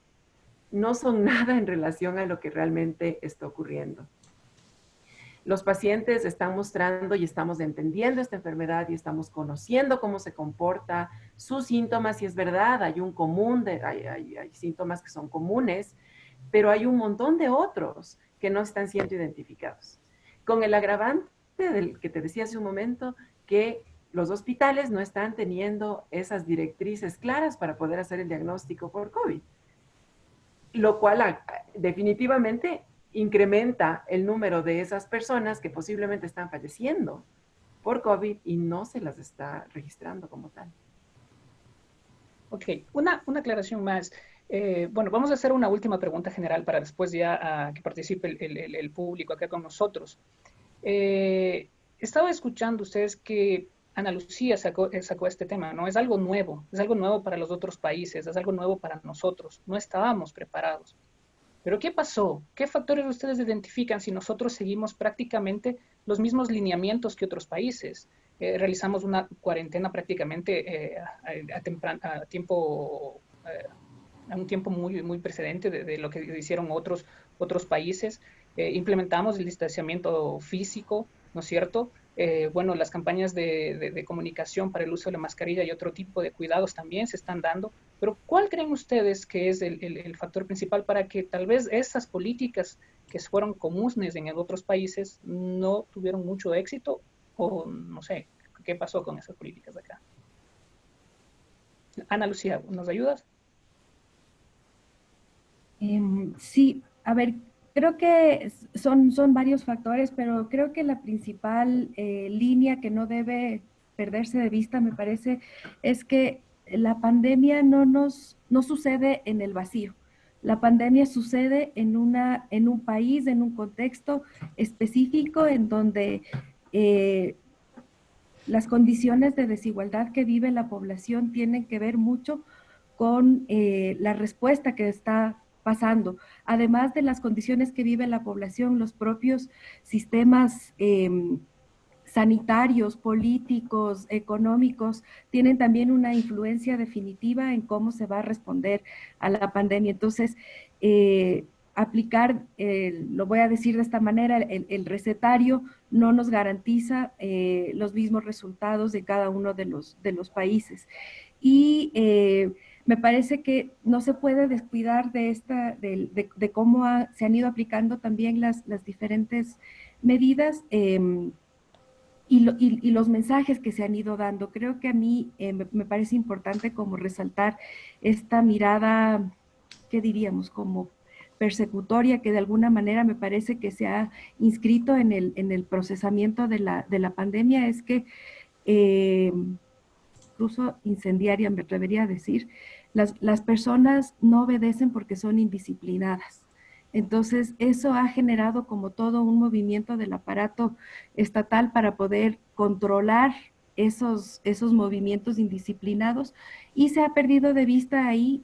no son nada en relación a lo que realmente está ocurriendo. Los pacientes están mostrando y estamos entendiendo esta enfermedad y estamos conociendo cómo se comporta, sus síntomas, y es verdad, hay un común, hay síntomas que son comunes, pero hay un montón de otros que no están siendo identificados. Con el agravante del que te decía hace un momento, que los hospitales no están teniendo esas directrices claras para poder hacer el diagnóstico por COVID, lo cual definitivamente incrementa el número de esas personas que posiblemente están falleciendo por COVID y no se las está registrando como tal. Ok, una aclaración más. Bueno, vamos a hacer una última pregunta general para después ya que participe el público acá con nosotros. Estaba escuchando ustedes que Ana Lucía sacó este tema, ¿no? Es algo nuevo para los otros países, es algo nuevo para nosotros. No estábamos preparados. Pero ¿qué pasó? ¿Qué factores ustedes identifican si nosotros seguimos prácticamente los mismos lineamientos que otros países? Realizamos una cuarentena prácticamente a un tiempo muy precedente de lo que hicieron otros países. Implementamos el distanciamiento físico, ¿no es cierto? Bueno, las campañas de comunicación para el uso de la mascarilla y otro tipo de cuidados también se están dando, pero ¿cuál creen ustedes que es el factor principal para que tal vez esas políticas que fueron comunes en otros países no tuvieron mucho éxito? O no sé, ¿qué pasó con esas políticas de acá? Ana Lucía, ¿nos ayudas? Sí, a ver, creo que son varios factores, pero creo que la principal línea que no debe perderse de vista, me parece, es que la pandemia no sucede en el vacío. La pandemia sucede en un país, en un contexto específico en donde eh, las condiciones de desigualdad que vive la población tienen que ver mucho con la respuesta que está pasando. Además de las condiciones que vive la población, los propios sistemas sanitarios, políticos, económicos, tienen también una influencia definitiva en cómo se va a responder a la pandemia. Entonces, aplicar, lo voy a decir de esta manera, el recetario no nos garantiza los mismos resultados de cada uno de los países. Y me parece que no se puede descuidar de cómo se han ido aplicando también las diferentes medidas. Y los mensajes que se han ido dando. Creo que a mí me parece importante como resaltar esta mirada, ¿qué diríamos? Como persecutoria, que de alguna manera me parece que se ha inscrito en el procesamiento de la pandemia, es que, incluso incendiaria me atrevería a decir, las personas no obedecen porque son indisciplinadas. Entonces, eso ha generado como todo un movimiento del aparato estatal para poder controlar esos movimientos indisciplinados y se ha perdido de vista ahí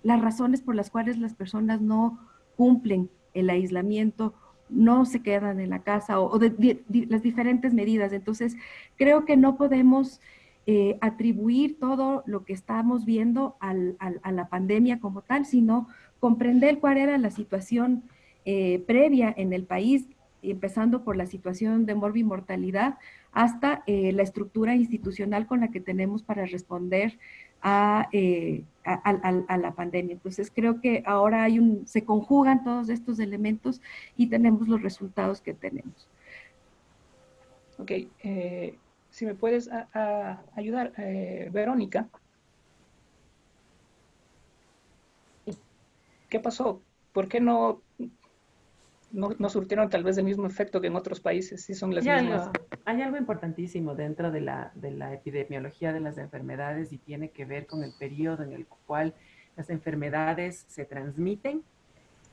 las razones por las cuales las personas no cumplen el aislamiento, no se quedan en la casa o las diferentes medidas. Entonces, creo que no podemos atribuir todo lo que estamos viendo a la pandemia como tal, sino comprender cuál era la situación previa en el país, empezando por la situación de mortalidad hasta la estructura institucional con la que tenemos para responder a la pandemia. Entonces creo que ahora se conjugan todos estos elementos y tenemos los resultados que tenemos. Ok, si me puedes ayudar, Verónica. ¿Qué pasó? ¿Por qué no surtieron tal vez el mismo efecto que en otros países? Sí son las mismas. Hay algo importantísimo dentro de la epidemiología de las enfermedades y tiene que ver con el periodo en el cual las enfermedades se transmiten,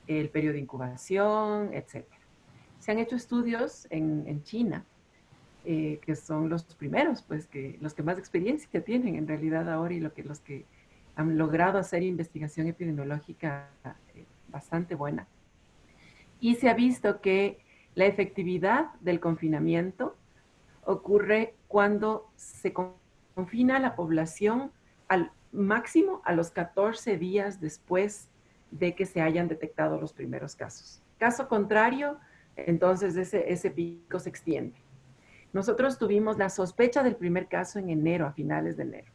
el periodo de incubación, etc. Se han hecho estudios en China, que son los primeros, pues los que más experiencia tienen en realidad ahora y los que han logrado hacer investigación epidemiológica bastante buena. Y se ha visto que la efectividad del confinamiento ocurre cuando se confina a la población al máximo a los 14 días después de que se hayan detectado los primeros casos. Caso contrario, entonces ese pico se extiende. Nosotros tuvimos la sospecha del primer caso en enero, a finales de enero.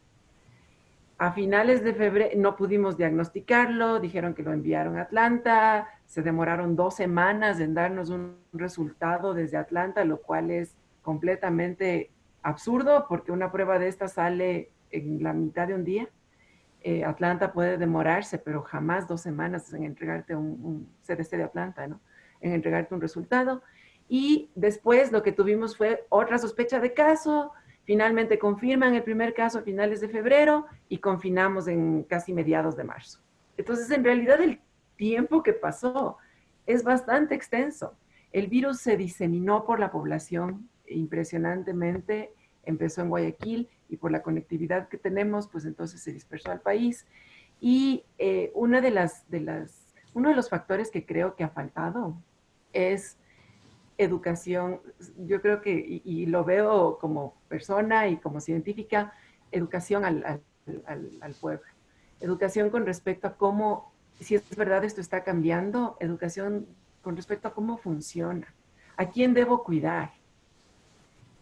A finales de febrero no pudimos diagnosticarlo, dijeron que lo enviaron a Atlanta, se demoraron 2 semanas en darnos un resultado desde Atlanta, lo cual es completamente absurdo porque una prueba de esta sale en la mitad de un día. Atlanta puede demorarse, pero jamás 2 semanas en entregarte un CDC de Atlanta, ¿no? En entregarte un resultado. Y después lo que tuvimos fue otra sospecha de caso. Finalmente confirman el primer caso a finales de febrero y confinamos en casi mediados de marzo. Entonces, en realidad, el tiempo que pasó es bastante extenso. El virus se diseminó por la población impresionantemente. Empezó en Guayaquil y por la conectividad que tenemos, pues entonces se dispersó al país. Y uno de los factores que creo que ha faltado es educación. Yo creo que, y lo veo como persona y como científica, educación al pueblo. Educación con respecto a cómo, si es verdad esto está cambiando, educación con respecto a cómo funciona, a quién debo cuidar,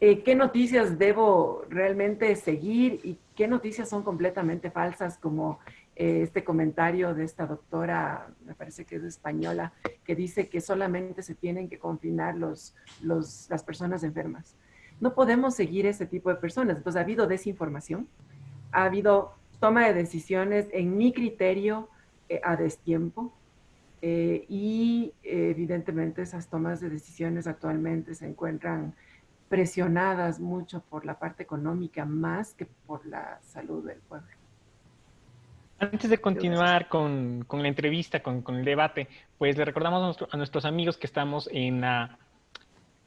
qué noticias debo realmente seguir y qué noticias son completamente falsas, como este comentario de esta doctora, me parece que es española, que dice que solamente se tienen que confinar las personas enfermas. No podemos seguir ese tipo de personas. Entonces ha habido desinformación, ha habido toma de decisiones, en mi criterio, a destiempo. y evidentemente esas tomas de decisiones actualmente se encuentran presionadas mucho por la parte económica más que por la salud del pueblo. Antes de continuar con la entrevista, con el debate, pues le recordamos a nuestros amigos que estamos en la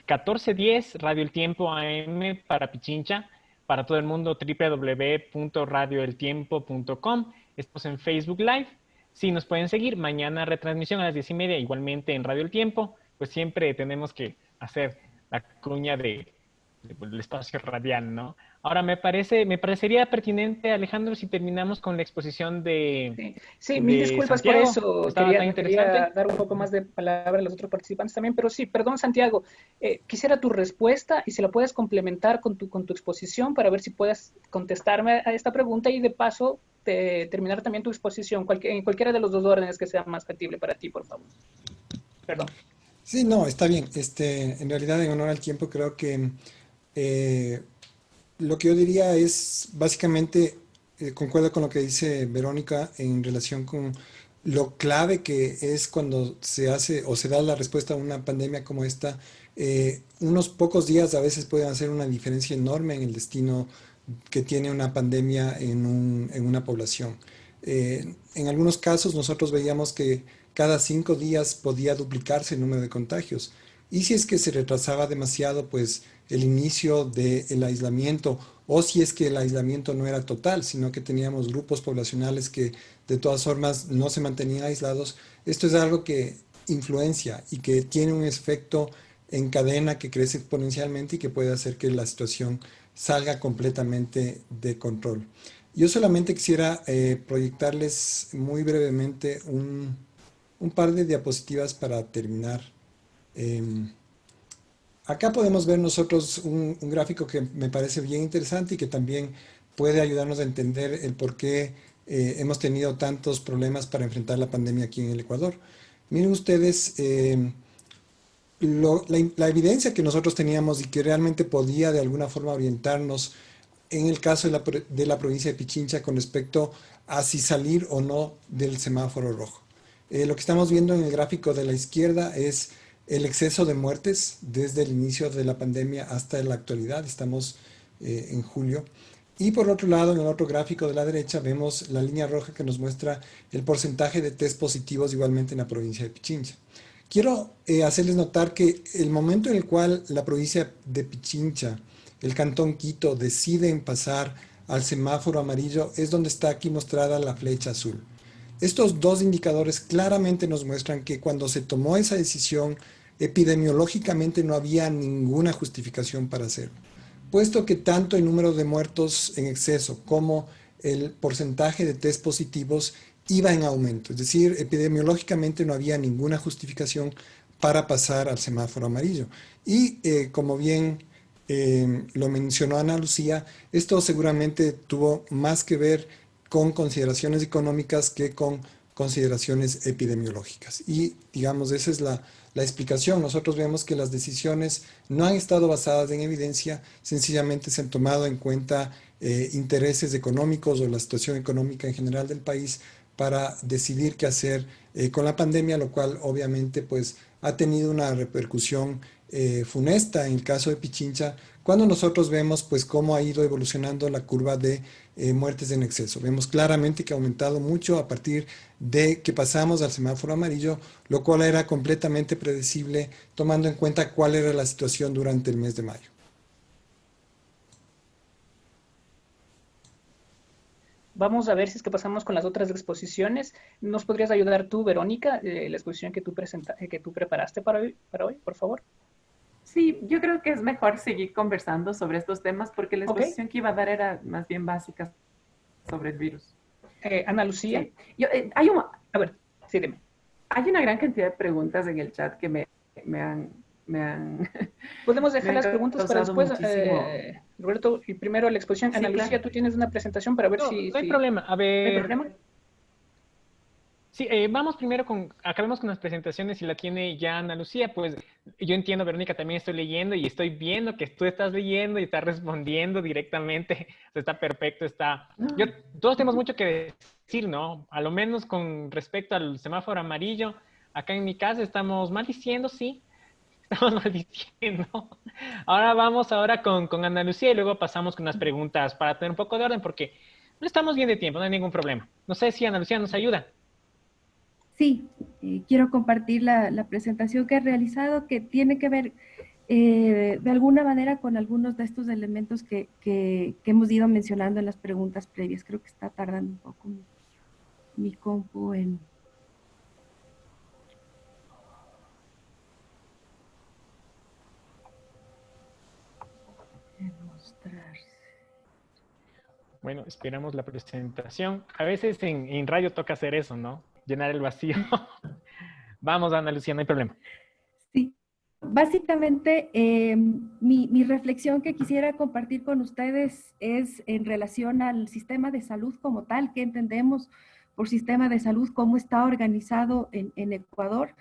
1410 Radio El Tiempo AM para Pichincha, para todo el mundo www.radioeltiempo.com. Estamos en Facebook Live. Sí, nos pueden seguir. Mañana retransmisión a las 10:30, igualmente en Radio El Tiempo. Pues siempre tenemos que hacer la cuña del espacio radial, ¿no? Ahora, me parecería pertinente, Alejandro, si terminamos con la exposición Sí, mil disculpas Santiago. por eso. Estaba tan interesante. Quería dar un poco más de palabra a los otros participantes también, pero sí, perdón, Santiago, quisiera tu respuesta y si la puedes complementar con tu exposición para ver si puedes contestarme a esta pregunta y de paso terminar también tu exposición, en cualquiera de los dos órdenes que sea más factible para ti, por favor. Perdón. Sí, no, está bien. En realidad, en honor al tiempo, creo que lo que yo diría es básicamente, concuerdo con lo que dice Verónica en relación con lo clave que es cuando se hace o se da la respuesta a una pandemia como esta. Unos pocos días a veces pueden hacer una diferencia enorme en el destino que tiene una pandemia en una población. En algunos casos nosotros veíamos que cada 5 días podía duplicarse el número de contagios. Y si es que se retrasaba demasiado, pues el inicio del aislamiento, o si es que el aislamiento no era total, sino que teníamos grupos poblacionales que de todas formas no se mantenían aislados, esto es algo que influencia y que tiene un efecto en cadena que crece exponencialmente y que puede hacer que la situación salga completamente de control. Yo solamente quisiera proyectarles muy brevemente un par de diapositivas para terminar. Acá podemos ver nosotros un gráfico que me parece bien interesante y que también puede ayudarnos a entender el por qué hemos tenido tantos problemas para enfrentar la pandemia aquí en el Ecuador. Miren ustedes la evidencia que nosotros teníamos y que realmente podía de alguna forma orientarnos en el caso de la provincia de Pichincha con respecto a si salir o no del semáforo rojo. Lo que estamos viendo en el gráfico de la izquierda es el exceso de muertes desde el inicio de la pandemia hasta la actualidad. Estamos en julio. Y por otro lado, en el otro gráfico de la derecha, vemos la línea roja que nos muestra el porcentaje de test positivos igualmente en la provincia de Pichincha. Quiero hacerles notar que el momento en el cual la provincia de Pichincha, el cantón Quito, deciden pasar al semáforo amarillo es donde está aquí mostrada la flecha azul. Estos dos indicadores claramente nos muestran que cuando se tomó esa decisión, epidemiológicamente no había ninguna justificación para hacerlo, puesto que tanto el número de muertos en exceso como el porcentaje de test positivos iba en aumento. Es decir, epidemiológicamente no había ninguna justificación para pasar al semáforo amarillo. Y como bien lo mencionó Ana Lucía, esto seguramente tuvo más que ver con consideraciones económicas que con consideraciones epidemiológicas. Y digamos, esa es la explicación. Nosotros vemos que las decisiones no han estado basadas en evidencia, sencillamente se han tomado en cuenta intereses económicos o la situación económica en general del país para decidir qué hacer con la pandemia, lo cual obviamente pues ha tenido una repercusión funesta en el caso de Pichincha, cuando nosotros vemos pues cómo ha ido evolucionando la curva de muertes en exceso. Vemos claramente que ha aumentado mucho a partir de que pasamos al semáforo amarillo, lo cual era completamente predecible tomando en cuenta cuál era la situación durante el mes de mayo. Vamos a ver si es que pasamos con las otras exposiciones. ¿Nos podrías ayudar tú, Verónica, la exposición que tú preparaste para hoy, por favor? Sí, yo creo que es mejor seguir conversando sobre estos temas porque la exposición que iba a dar era más bien básica sobre el virus. Ana Lucía. Sí. A ver, sí, dime. Hay una gran cantidad de preguntas en el chat que me han Podemos dejar las preguntas para después, Roberto, y primero la exposición. Sí, Ana Lucía, claro. Tú tienes una presentación para ver si... No hay problema. A ver... ¿No hay problema? Sí, vamos primero acabemos con las presentaciones, si la tiene ya Ana Lucía, pues yo entiendo, Verónica, también estoy leyendo y estoy viendo que tú estás leyendo y estás respondiendo directamente, está perfecto, todos tenemos mucho que decir, ¿no? A lo menos con respecto al semáforo amarillo, Acá en mi casa estamos maldiciendo, sí. Estamos maldiciendo. Ahora vamos con Ana Lucía y luego pasamos con unas preguntas para tener un poco de orden porque no estamos bien de tiempo, no hay ningún problema. No sé si Ana Lucía nos ayuda. Sí, quiero compartir la presentación que he realizado que tiene que ver de alguna manera con algunos de estos elementos que hemos ido mencionando en las preguntas previas. Creo que está tardando un poco mi compu en mostrarse. Bueno, esperamos la presentación. A veces en radio toca hacer eso, ¿no? Llenar el vacío. Vamos, Ana Lucía, no hay problema. Sí, básicamente mi reflexión que quisiera compartir con ustedes es en relación al sistema de salud como tal, que entendemos por sistema de salud, cómo está organizado en Ecuador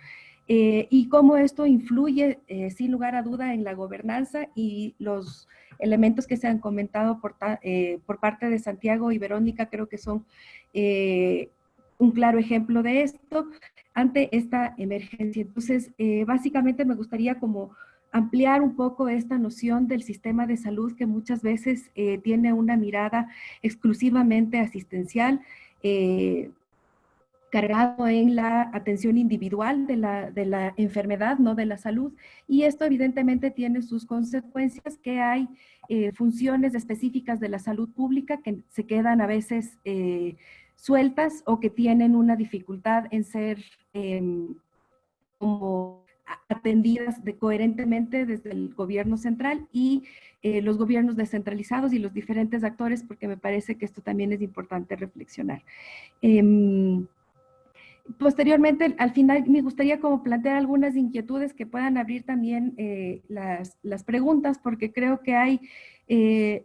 y cómo esto influye sin lugar a duda en la gobernanza y los elementos que se han comentado por parte de Santiago y Verónica creo que son un claro ejemplo de esto ante esta emergencia. Entonces, básicamente me gustaría como ampliar un poco esta noción del sistema de salud que muchas veces tiene una mirada exclusivamente asistencial, cargado en la atención individual de la enfermedad, no de la salud, y esto evidentemente tiene sus consecuencias, que hay funciones específicas de la salud pública que se quedan a veces sueltas o que tienen una dificultad en ser como atendidas coherentemente desde el gobierno central y los gobiernos descentralizados y los diferentes actores, porque me parece que esto también es importante reflexionar. Posteriormente, al final, me gustaría como plantear algunas inquietudes que puedan abrir también las preguntas, porque creo que hay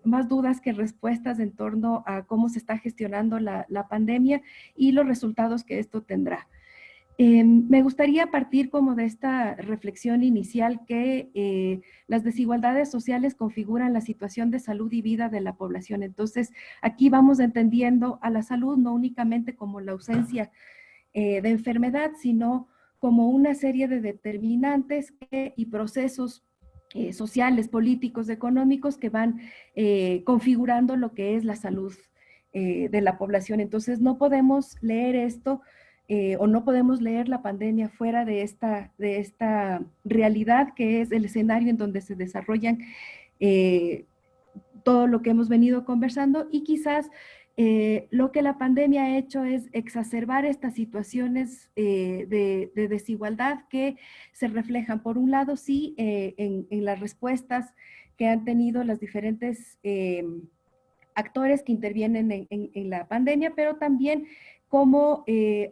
más dudas que respuestas en torno a cómo se está gestionando la pandemia y los resultados que esto tendrá. Me gustaría partir como de esta reflexión inicial que las desigualdades sociales configuran la situación de salud y vida de la población. Entonces, aquí vamos entendiendo a la salud no únicamente como la ausencia de enfermedad, sino como una serie de determinantes y procesos sociales, políticos, económicos que van configurando lo que es la salud de la población. Entonces no podemos leer esto o no podemos leer la pandemia fuera de esta realidad que es el escenario en donde se desarrollan todo lo que hemos venido conversando y quizás lo que la pandemia ha hecho es exacerbar estas situaciones de desigualdad que se reflejan, por un lado, sí, en las respuestas que han tenido las diferentes actores que intervienen en la pandemia, pero también como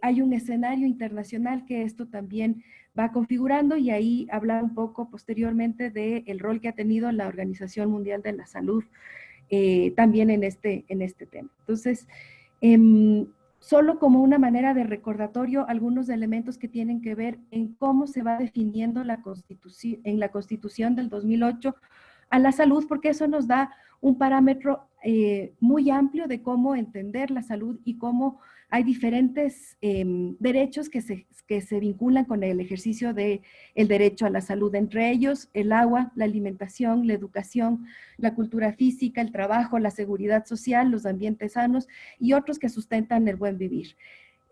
hay un escenario internacional que esto también va configurando y ahí hablar un poco posteriormente del rol que ha tenido la Organización Mundial de la Salud también en este tema. Entonces, solo como una manera de recordatorio, algunos elementos que tienen que ver en cómo se va definiendo en la Constitución del 2008 a la salud, porque eso nos da un parámetro muy amplio de cómo entender la salud y cómo hay diferentes derechos que se vinculan con el ejercicio del derecho a la salud, entre ellos el agua, la alimentación, la educación, la cultura física, el trabajo, la seguridad social, los ambientes sanos y otros que sustentan el buen vivir.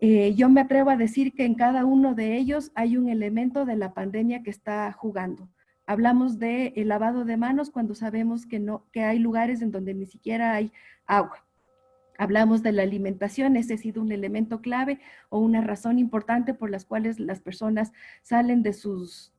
Yo me atrevo a decir que en cada uno de ellos hay un elemento de la pandemia que está jugando. Hablamos de el lavado de manos cuando sabemos que hay lugares en donde ni siquiera hay agua. Hablamos de la alimentación, ese ha sido un elemento clave o una razón importante por las cuales las personas salen de sus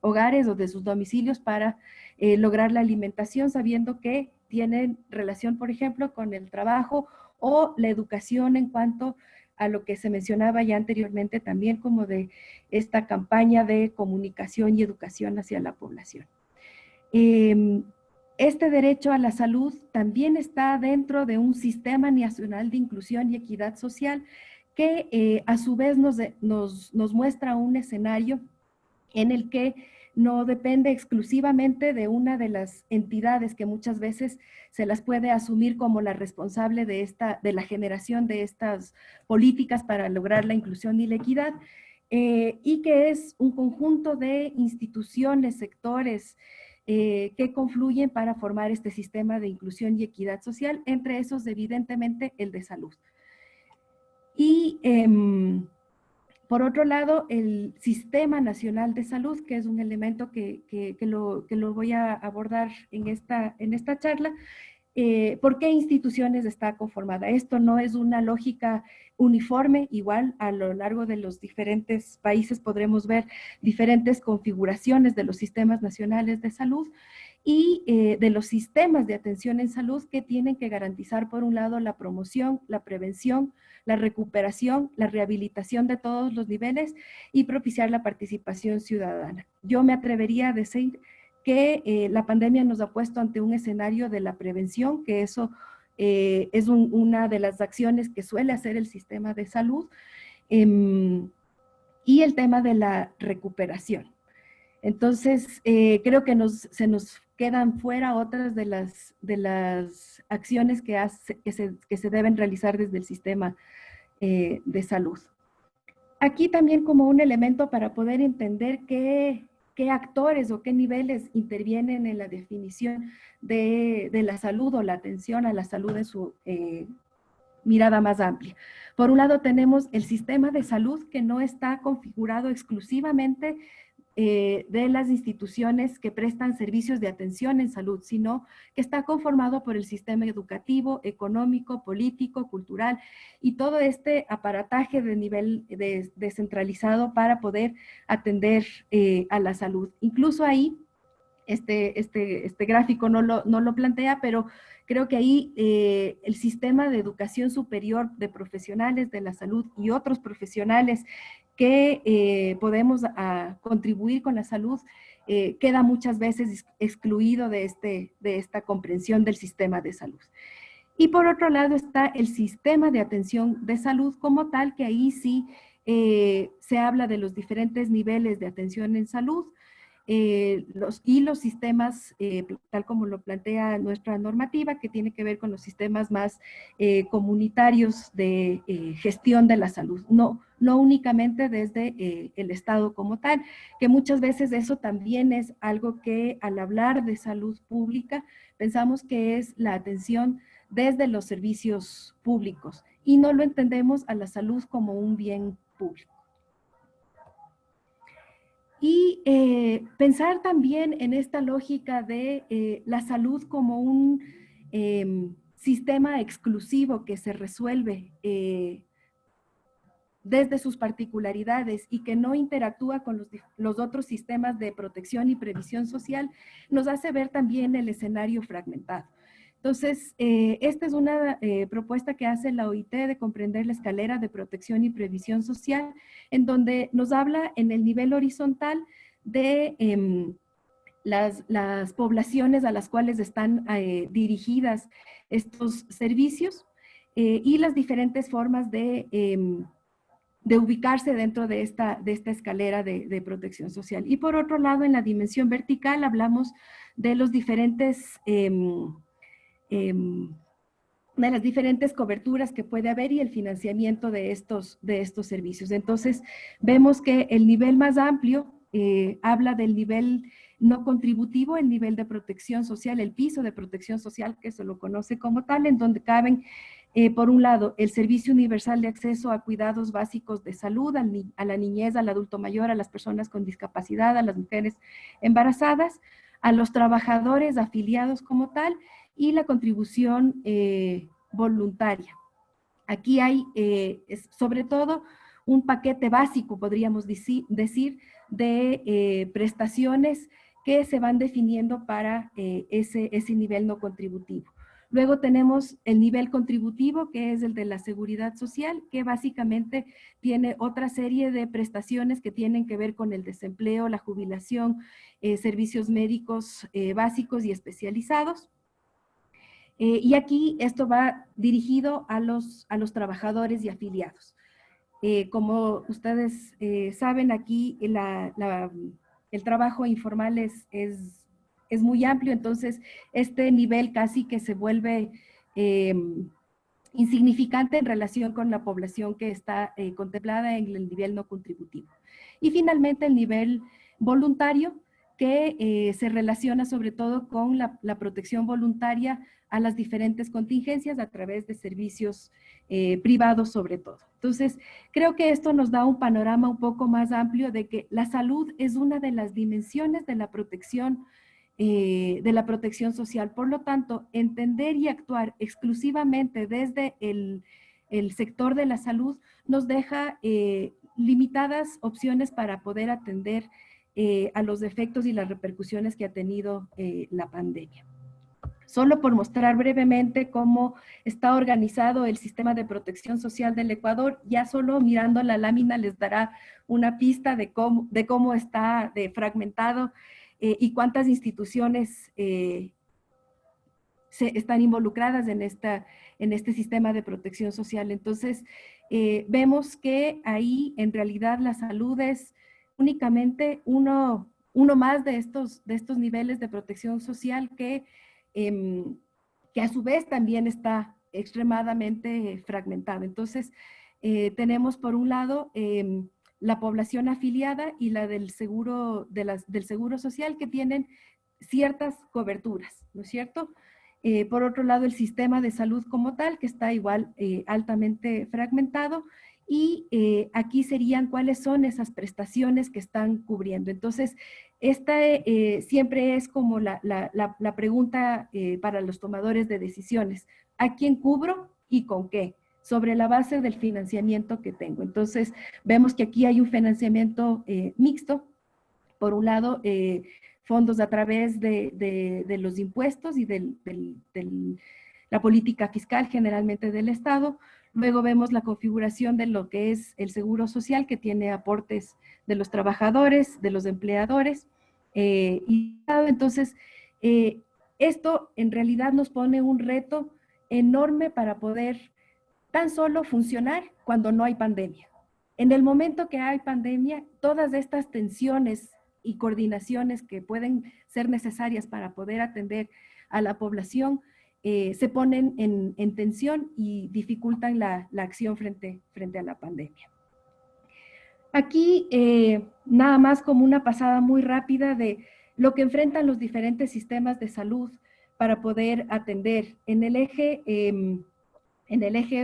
hogares o de sus domicilios para lograr la alimentación, sabiendo que tienen relación, por ejemplo, con el trabajo o la educación en cuanto a lo que se mencionaba ya anteriormente también como de esta campaña de comunicación y educación hacia la población. Este derecho a la salud también está dentro de un sistema nacional de inclusión y equidad social que a su vez nos muestra un escenario en el que no depende exclusivamente de una de las entidades que muchas veces se las puede asumir como la responsable de la generación de estas políticas para lograr la inclusión y la equidad, y que es un conjunto de instituciones, sectores que confluyen para formar este sistema de inclusión y equidad social, entre esos evidentemente el de salud. Y por otro lado, el Sistema Nacional de Salud, que es un elemento que lo voy a abordar en esta charla. ¿Por qué instituciones está conformada? Esto no es una lógica uniforme, igual a lo largo de los diferentes países podremos ver diferentes configuraciones de los sistemas nacionales de salud y de los sistemas de atención en salud que tienen que garantizar, por un lado, la promoción, la prevención, la recuperación, la rehabilitación de todos los niveles y propiciar la participación ciudadana. Yo me atrevería a decir que la pandemia nos ha puesto ante un escenario de la prevención, que eso es una de las acciones que suele hacer el sistema de salud, y el tema de la recuperación. Entonces, creo que se nos quedan fuera otras de las acciones que se deben realizar desde el sistema de salud. Aquí también como un elemento para poder entender qué actores o qué niveles intervienen en la definición de la salud o la atención a la salud en su mirada más amplia. Por un lado tenemos el sistema de salud que no está configurado exclusivamente de las instituciones que prestan servicios de atención en salud, sino que está conformado por el sistema educativo, económico, político, cultural y todo este aparataje de nivel descentralizado para poder atender a la salud. Incluso ahí, este gráfico no lo plantea, pero creo que ahí el sistema de educación superior de profesionales de la salud y otros profesionales que podemos contribuir con la salud, queda muchas veces excluido de esta comprensión del sistema de salud. Y por otro lado está el sistema de atención de salud como tal, que ahí sí se habla de los diferentes niveles de atención en salud, los sistemas, tal como lo plantea nuestra normativa, que tiene que ver con los sistemas más comunitarios de gestión de la salud, no únicamente desde el Estado como tal, que muchas veces eso también es algo que al hablar de salud pública pensamos que es la atención desde los servicios públicos y no lo entendemos a la salud como un bien público. Y pensar también en esta lógica de la salud como un sistema exclusivo que se resuelve desde sus particularidades y que no interactúa con los otros sistemas de protección y previsión social, nos hace ver también el escenario fragmentado. Entonces, esta es una propuesta que hace la OIT de comprender la escalera de protección y previsión social, en donde nos habla en el nivel horizontal de las poblaciones a las cuales están dirigidas estos servicios y las diferentes formas de ubicarse dentro de esta escalera de protección social. Y por otro lado, en la dimensión vertical hablamos de los diferentes de las diferentes coberturas que puede haber y el financiamiento de estos servicios. Entonces, vemos que el nivel más amplio habla del nivel no contributivo, el nivel de protección social, el piso de protección social, que se lo conoce como tal, en donde caben, por un lado, el servicio universal de acceso a cuidados básicos de salud, a la niñez, al adulto mayor, a las personas con discapacidad, a las mujeres embarazadas, a los trabajadores afiliados como tal, y la contribución voluntaria. Aquí hay, sobre todo, un paquete básico, podríamos decir, de prestaciones que se van definiendo para ese nivel no contributivo. Luego tenemos el nivel contributivo, que es el de la seguridad social, que básicamente tiene otra serie de prestaciones que tienen que ver con el desempleo, la jubilación, servicios médicos básicos y especializados. Y aquí esto va dirigido a los trabajadores y afiliados. Como ustedes saben, aquí el trabajo informal es muy amplio, entonces este nivel casi que se vuelve insignificante en relación con la población que está contemplada en el nivel no contributivo. Y finalmente el nivel voluntario, que se relaciona sobre todo con la protección voluntaria a las diferentes contingencias a través de servicios privados sobre todo. Entonces, creo que esto nos da un panorama un poco más amplio de que la salud es una de las dimensiones de la protección social. Por lo tanto, entender y actuar exclusivamente desde el sector de la salud nos deja limitadas opciones para poder atender a los efectos y las repercusiones que ha tenido la pandemia. Solo por mostrar brevemente cómo está organizado el sistema de protección social del Ecuador, ya solo mirando la lámina les dará una pista de cómo está fragmentado y cuántas instituciones están involucradas en este sistema de protección social. Entonces, vemos que ahí en realidad la salud es únicamente uno más de estos niveles de protección social que a su vez también está extremadamente fragmentado. Entonces, tenemos por un lado la población afiliada y la del seguro social que tienen ciertas coberturas, ¿no es cierto? Por otro lado, el sistema de salud como tal, que está igual altamente fragmentado, y aquí serían cuáles son esas prestaciones que están cubriendo. Entonces, esta siempre es como la pregunta para los tomadores de decisiones. ¿A quién cubro y con qué? Sobre la base del financiamiento que tengo. Entonces, vemos que aquí hay un financiamiento mixto. Por un lado, fondos a través de los impuestos y de la política fiscal generalmente del Estado. Luego vemos la configuración de lo que es el seguro social, que tiene aportes de los trabajadores, de los empleadores. Entonces, esto en realidad nos pone un reto enorme para poder tan solo funcionar cuando no hay pandemia. En el momento que hay pandemia, todas estas tensiones y coordinaciones que pueden ser necesarias para poder atender a la población se ponen en tensión y dificultan la acción frente a la pandemia. Aquí nada más como una pasada muy rápida de lo que enfrentan los diferentes sistemas de salud para poder atender. En el eje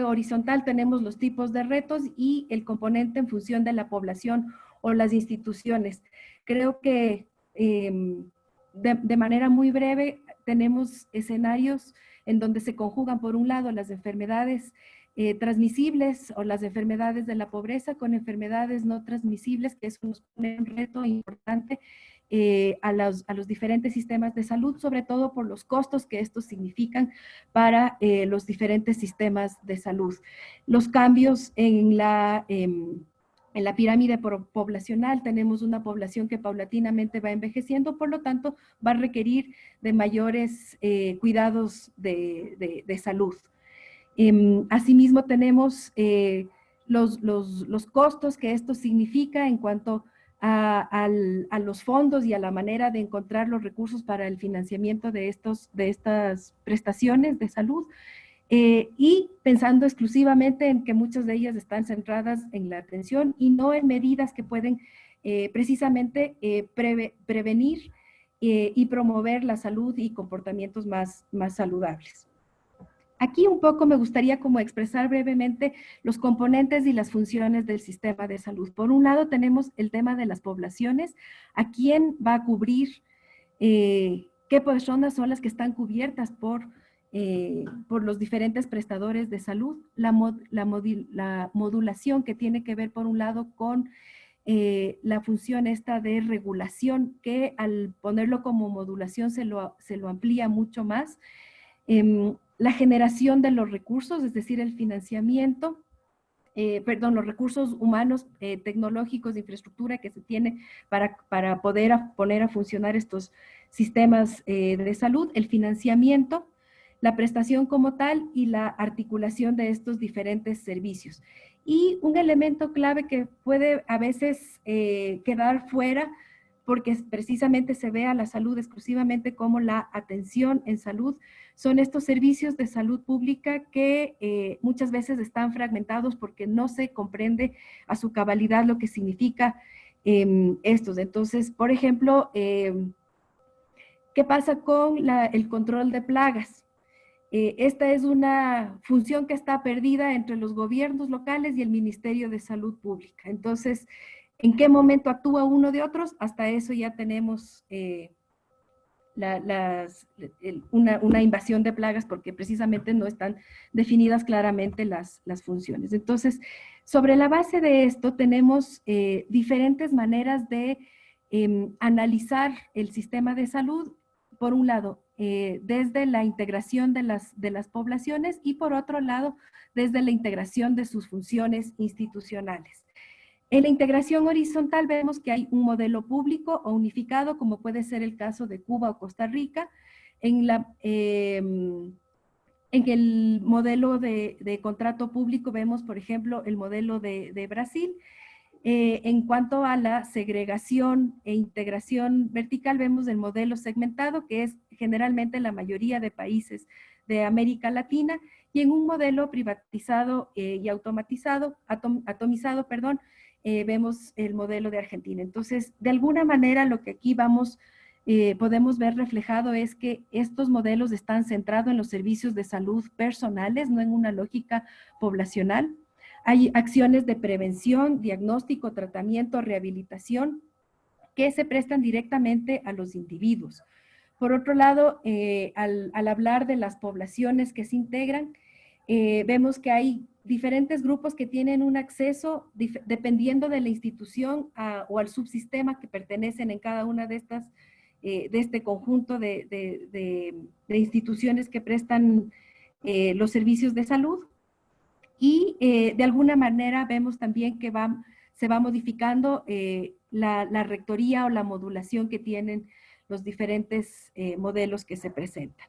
horizontal tenemos los tipos de retos y el componente en función de la población o las instituciones. Creo que de manera muy breve tenemos escenarios en donde se conjugan por un lado las enfermedades transmisibles o las enfermedades de la pobreza con enfermedades no transmisibles, que eso nos pone un reto importante a los diferentes sistemas de salud, sobre todo por los costos que estos significan para los diferentes sistemas de salud. Los cambios en la pirámide poblacional, tenemos una población que paulatinamente va envejeciendo, por lo tanto va a requerir de mayores cuidados de salud. Asimismo tenemos los costos que esto significa en cuanto a los fondos y a la manera de encontrar los recursos para el financiamiento de estas prestaciones de salud. Y pensando exclusivamente en que muchas de ellas están centradas en la atención y no en medidas que pueden precisamente prevenir y promover la salud y comportamientos más saludables. Aquí un poco me gustaría como expresar brevemente los componentes y las funciones del sistema de salud. Por un lado tenemos el tema de las poblaciones, a quién va a cubrir, qué personas son las que están cubiertas por los diferentes prestadores de salud, la modulación que tiene que ver por un lado con la función esta de regulación, que al ponerlo como modulación se lo amplía mucho más, la generación de los recursos, es decir, el financiamiento, los recursos humanos, tecnológicos, de infraestructura que se tiene para poder poner a funcionar estos sistemas de salud, el financiamiento, la prestación como tal y la articulación de estos diferentes servicios. Y un elemento clave que puede a veces quedar fuera porque precisamente se ve a la salud exclusivamente como la atención en salud. Son estos servicios de salud pública que muchas veces están fragmentados porque no se comprende a su cabalidad lo que significa estos. Entonces, por ejemplo, ¿qué pasa con el control de plagas? Esta es una función que está perdida entre los gobiernos locales y el Ministerio de Salud Pública. Entonces, ¿en qué momento actúa uno de otros? Hasta eso ya tenemos una invasión de plagas porque precisamente no están definidas claramente las funciones. Entonces, sobre la base de esto tenemos diferentes maneras de analizar el sistema de salud. Por un lado, desde la integración de las poblaciones y por otro lado, desde la integración de sus funciones institucionales. En la integración horizontal vemos que hay un modelo público o unificado, como puede ser el caso de Cuba o Costa Rica. En el modelo de contrato público vemos, por ejemplo, el modelo de Brasil. En cuanto a la segregación e integración vertical, vemos el modelo segmentado, que es generalmente la mayoría de países de América Latina, y en un modelo privatizado y atomizado, vemos el modelo de Argentina. Entonces, de alguna manera, lo que aquí podemos ver reflejado es que estos modelos están centrados en los servicios de salud personales, no en una lógica poblacional. Hay acciones de prevención, diagnóstico, tratamiento, rehabilitación que se prestan directamente a los individuos. Por otro lado, al hablar de las poblaciones que se integran, vemos que hay diferentes grupos que tienen un acceso dependiendo de la institución o al subsistema que pertenecen en cada una de este conjunto de instituciones que prestan los servicios de salud. Y de alguna manera vemos también que se va modificando la rectoría o la modulación que tienen los diferentes modelos que se presentan.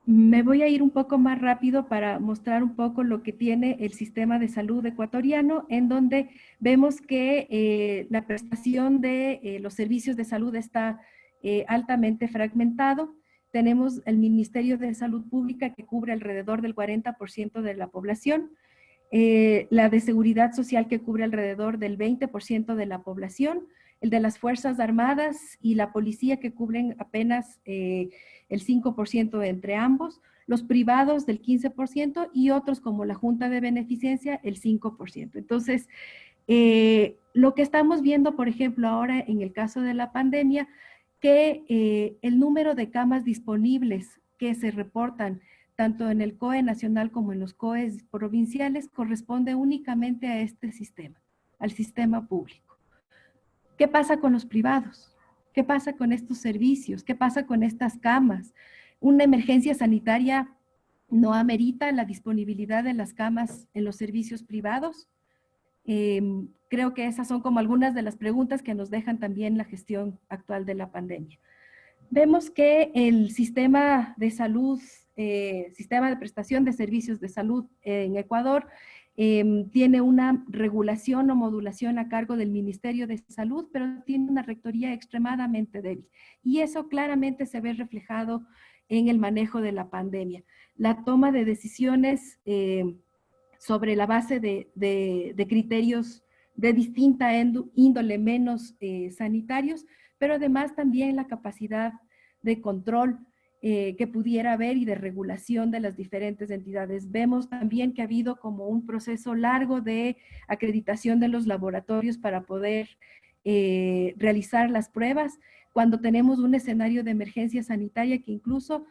Me voy a ir un poco más rápido para mostrar un poco lo que tiene el sistema de salud ecuatoriano, en donde vemos que la prestación de los servicios de salud está altamente fragmentado. Tenemos el Ministerio de Salud Pública que cubre alrededor del 40% de la población, la de Seguridad Social que cubre alrededor del 20% de la población, el de las Fuerzas Armadas y la Policía que cubren apenas el 5% entre ambos, los privados del 15% y otros como la Junta de Beneficencia el 5%. Entonces, lo que estamos viendo, por ejemplo, ahora en el caso de la pandemia, que el número de camas disponibles que se reportan tanto en el COE nacional como en los COEs provinciales corresponde únicamente a este sistema, al sistema público. ¿Qué pasa con los privados? ¿Qué pasa con estos servicios? ¿Qué pasa con estas camas? Una emergencia sanitaria no amerita la disponibilidad de las camas en los servicios privados. Creo que esas son como algunas de las preguntas que nos dejan también la gestión actual de la pandemia. Vemos que el sistema de salud, sistema de prestación de servicios de salud en Ecuador tiene una regulación o modulación a cargo del Ministerio de Salud, pero tiene una rectoría extremadamente débil. Y eso claramente se ve reflejado en el manejo de la pandemia. La toma de decisiones sobre la base de criterios de distinta índole menos sanitarios, pero además también la capacidad de control que pudiera haber y de regulación de las diferentes entidades. Vemos también que ha habido como un proceso largo de acreditación de los laboratorios para poder realizar las pruebas cuando tenemos un escenario de emergencia sanitaria que incluso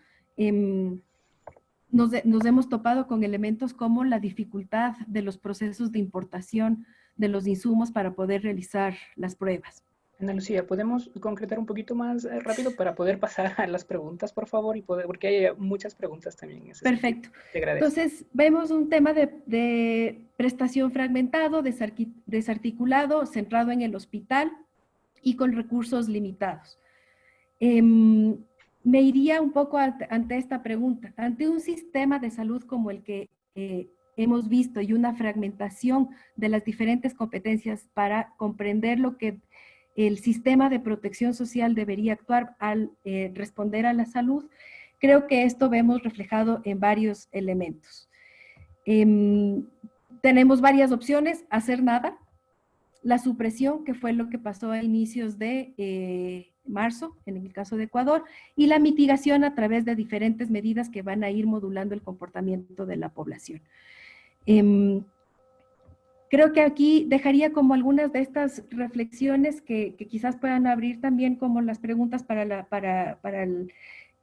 nos hemos topado con elementos como la dificultad de los procesos de importación de los insumos para poder realizar las pruebas. Ana Lucía, ¿podemos concretar un poquito más rápido para poder pasar a las preguntas, por favor? Porque hay muchas preguntas también. Perfecto. Te agradezco. Entonces, vemos un tema de prestación fragmentado, desarticulado, centrado en el hospital y con recursos limitados. Me iría un poco ante esta pregunta. Ante un sistema de salud como el que hemos visto y una fragmentación de las diferentes competencias para comprender lo que el sistema de protección social debería actuar al responder a la salud, creo que esto vemos reflejado en varios elementos. Tenemos varias opciones: hacer nada, la supresión, que fue lo que pasó a inicios de marzo, en el caso de Ecuador, y la mitigación a través de diferentes medidas que van a ir modulando el comportamiento de la población. Creo que aquí dejaría como algunas de estas reflexiones que quizás puedan abrir también como las preguntas para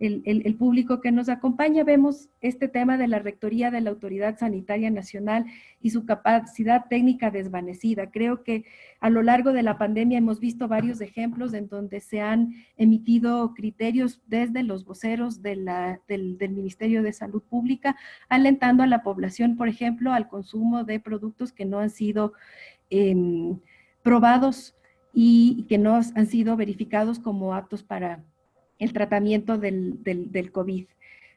el público que nos acompaña. Vemos este tema de la Rectoría de la Autoridad Sanitaria Nacional y su capacidad técnica desvanecida. Creo que a lo largo de la pandemia hemos visto varios ejemplos en donde se han emitido criterios desde los voceros del Ministerio de Salud Pública, alentando a la población, por ejemplo, al consumo de productos que no han sido probados y que no han sido verificados como aptos para el tratamiento del COVID.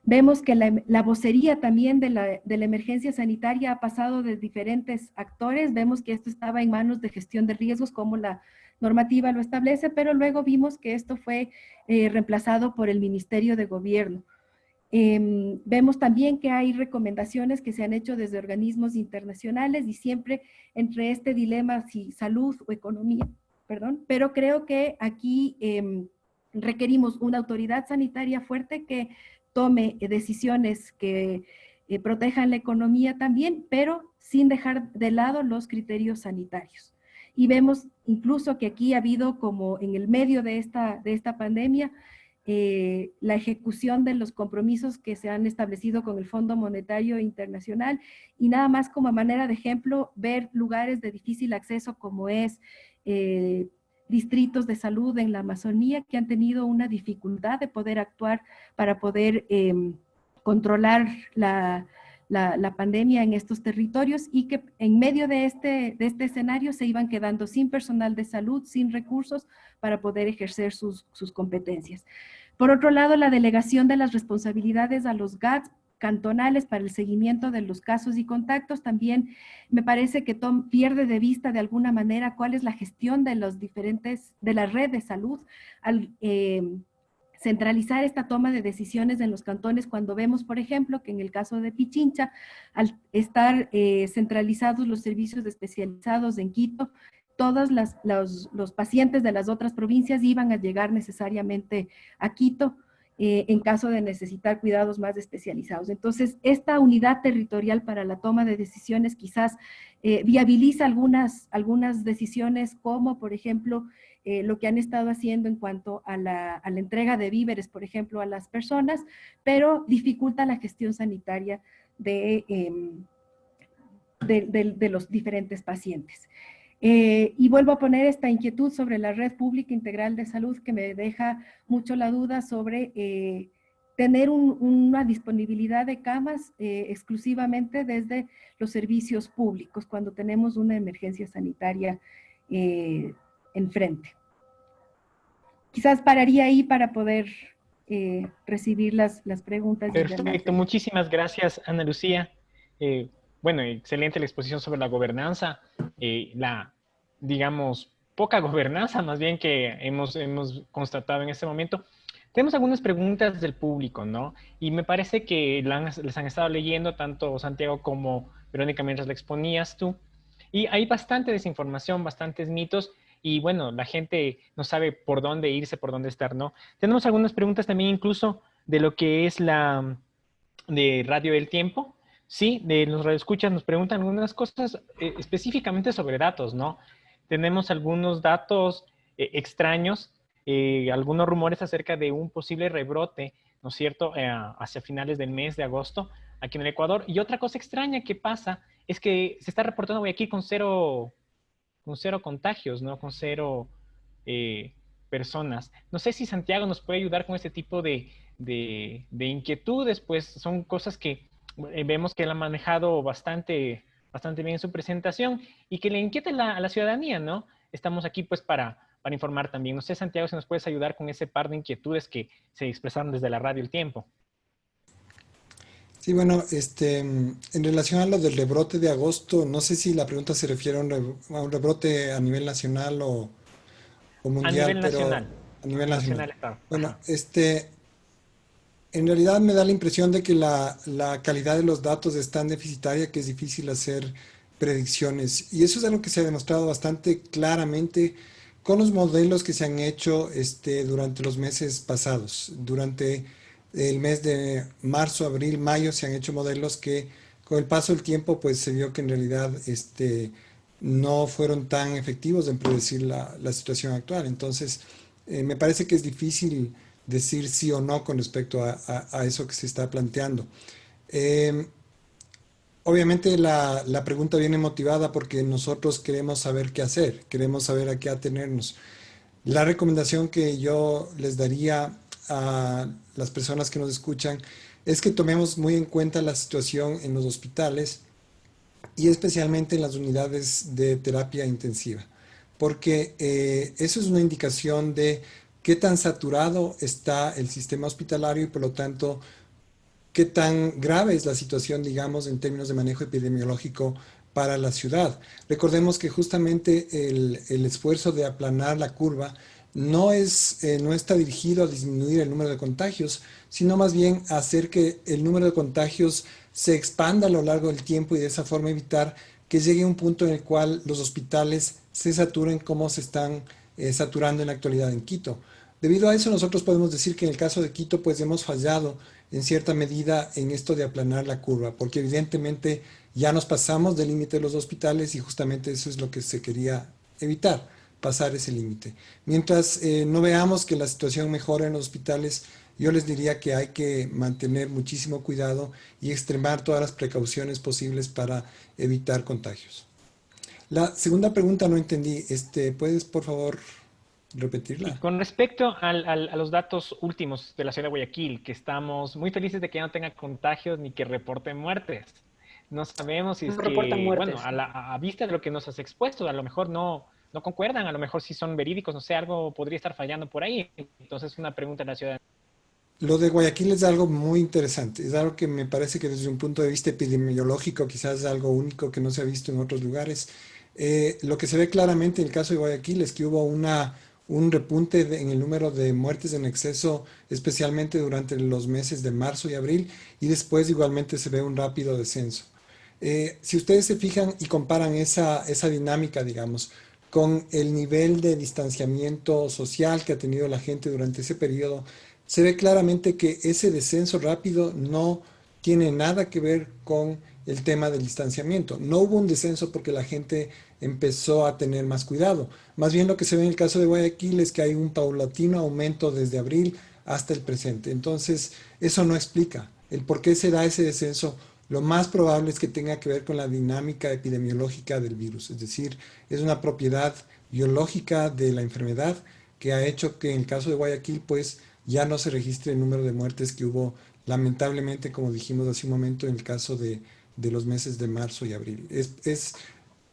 Vemos que la vocería también de la emergencia sanitaria ha pasado de diferentes actores. Vemos que esto estaba en manos de gestión de riesgos, como la normativa lo establece, pero luego vimos que esto fue reemplazado por el Ministerio de Gobierno. Vemos también que hay recomendaciones que se han hecho desde organismos internacionales y siempre entre este dilema si salud o economía, pero creo que aquí requerimos una autoridad sanitaria fuerte que tome decisiones que protejan la economía también, pero sin dejar de lado los criterios sanitarios. Y vemos incluso que aquí ha habido, como en el medio de esta pandemia, la ejecución de los compromisos que se han establecido con el Fondo Monetario Internacional, y nada más como manera de ejemplo, ver lugares de difícil acceso como es distritos de salud en la Amazonía que han tenido una dificultad de poder actuar para poder controlar la pandemia en estos territorios, y que en medio de este escenario se iban quedando sin personal de salud, sin recursos para poder ejercer sus competencias. Por otro lado, la delegación de las responsabilidades a los GATS cantonales para el seguimiento de los casos y contactos también me parece que pierde de vista de alguna manera cuál es la gestión de la red de salud al centralizar esta toma de decisiones en los cantones, cuando vemos, por ejemplo, que en el caso de Pichincha, al estar centralizados los servicios especializados en Quito, todos los pacientes de las otras provincias iban a llegar necesariamente a Quito en caso de necesitar cuidados más especializados. Entonces, esta unidad territorial para la toma de decisiones quizás viabiliza algunas decisiones, como por ejemplo lo que han estado haciendo en cuanto a la entrega de víveres, por ejemplo, a las personas, pero dificulta la gestión sanitaria de los diferentes pacientes. Y vuelvo a poner esta inquietud sobre la red pública integral de salud, que me deja mucho la duda sobre tener una disponibilidad de camas exclusivamente desde los servicios públicos cuando tenemos una emergencia sanitaria enfrente. Quizás pararía ahí para poder recibir las preguntas. Perfecto, muchísimas gracias, Ana Lucía. Bueno, excelente la exposición sobre la gobernanza, digamos, poca gobernanza más bien que hemos constatado en este momento. Tenemos algunas preguntas del público, ¿no? Y me parece que les han estado leyendo tanto Santiago como Verónica mientras la exponías tú. Y hay bastante desinformación, bastantes mitos, y bueno, la gente no sabe por dónde irse, por dónde estar, ¿no? Tenemos algunas preguntas también incluso de lo que es de Radio del Tiempo. Sí, de los radioescuchas nos preguntan algunas cosas específicamente sobre datos, ¿no? Tenemos algunos datos extraños, algunos rumores acerca de un posible rebrote, ¿no es cierto?, hacia finales del mes de agosto aquí en el Ecuador. Y otra cosa extraña que pasa es que se está reportando Guayaquil con cero contagios, ¿no? Con cero personas. No sé si Santiago nos puede ayudar con este tipo de inquietudes, pues son cosas que vemos que él ha manejado bastante bien en su presentación y que le inquieta a la ciudadanía, ¿no? Estamos aquí pues para informar también. No sé, Santiago, si nos puedes ayudar con ese par de inquietudes que se expresaron desde la Radio El Tiempo. Sí, bueno, en relación a lo del rebrote de agosto, no sé si la pregunta se refiere a un rebrote a nivel nacional o A mundial, nivel pero nacional. a nivel nacional. Nacional estado. Bueno, Ajá. en realidad me da la impresión de que la calidad de los datos es tan deficitaria que es difícil hacer predicciones. Y eso es algo que se ha demostrado bastante claramente con los modelos que se han hecho durante los meses pasados. Durante el mes de marzo, abril, mayo se han hecho modelos que con el paso del tiempo pues se vio que en realidad no fueron tan efectivos en predecir la situación actual. Entonces, me parece que es difícil decir sí o no con respecto a eso que se está planteando. Eh, Obviamente la pregunta viene motivada porque nosotros queremos saber qué hacer, queremos saber a qué atenernos. La recomendación que yo les daría a las personas que nos escuchan es que tomemos muy en cuenta la situación en los hospitales y especialmente en las unidades de terapia intensiva, porque eso es una indicación de qué tan saturado está el sistema hospitalario y por lo tanto qué tan grave es la situación, digamos, en términos de manejo epidemiológico para la ciudad. Recordemos que justamente el esfuerzo de aplanar la curva no está dirigido a disminuir el número de contagios, sino más bien a hacer que el número de contagios se expanda a lo largo del tiempo y de esa forma evitar que llegue un punto en el cual los hospitales se saturen como se están saturando en la actualidad en Quito. Debido a eso, nosotros podemos decir que en el caso de Quito, pues hemos fallado en cierta medida en esto de aplanar la curva, porque evidentemente ya nos pasamos del límite de los hospitales y justamente eso es lo que se quería evitar, pasar ese límite. Mientras no veamos que la situación mejora en los hospitales, yo les diría que hay que mantener muchísimo cuidado y extremar todas las precauciones posibles para evitar contagios. La segunda pregunta no entendí. ¿Puedes por favor Y repetirla? con respecto a los datos últimos de la ciudad de Guayaquil, que estamos muy felices de que ya no tenga contagios ni que reporten muertes. No sabemos si No es reportan que, bueno, muertes. a vista de lo que nos has expuesto, a lo mejor no concuerdan, a lo mejor sí son verídicos, no sé, algo podría estar fallando por ahí. Entonces, una pregunta a la ciudad. Lo de Guayaquil es algo muy interesante, es algo que me parece que desde un punto de vista epidemiológico quizás es algo único que no se ha visto en otros lugares. Lo que se ve claramente en el caso de Guayaquil es que hubo un repunte en el número de muertes en exceso, especialmente durante los meses de marzo y abril, y después igualmente se ve un rápido descenso. Si ustedes se fijan y comparan esa dinámica, digamos, con el nivel de distanciamiento social que ha tenido la gente durante ese periodo, se ve claramente que ese descenso rápido no tiene nada que ver con el tema del distanciamiento. No hubo un descenso porque la gente empezó a tener más cuidado. Más bien lo que se ve en el caso de Guayaquil es que hay un paulatino aumento desde abril hasta el presente. Entonces, eso no explica el por qué se da ese descenso. Lo más probable es que tenga que ver con la dinámica epidemiológica del virus, es decir, es una propiedad biológica de la enfermedad que ha hecho que en el caso de Guayaquil, pues ya no se registre el número de muertes que hubo lamentablemente, como dijimos hace un momento, en el caso de los meses de marzo y abril.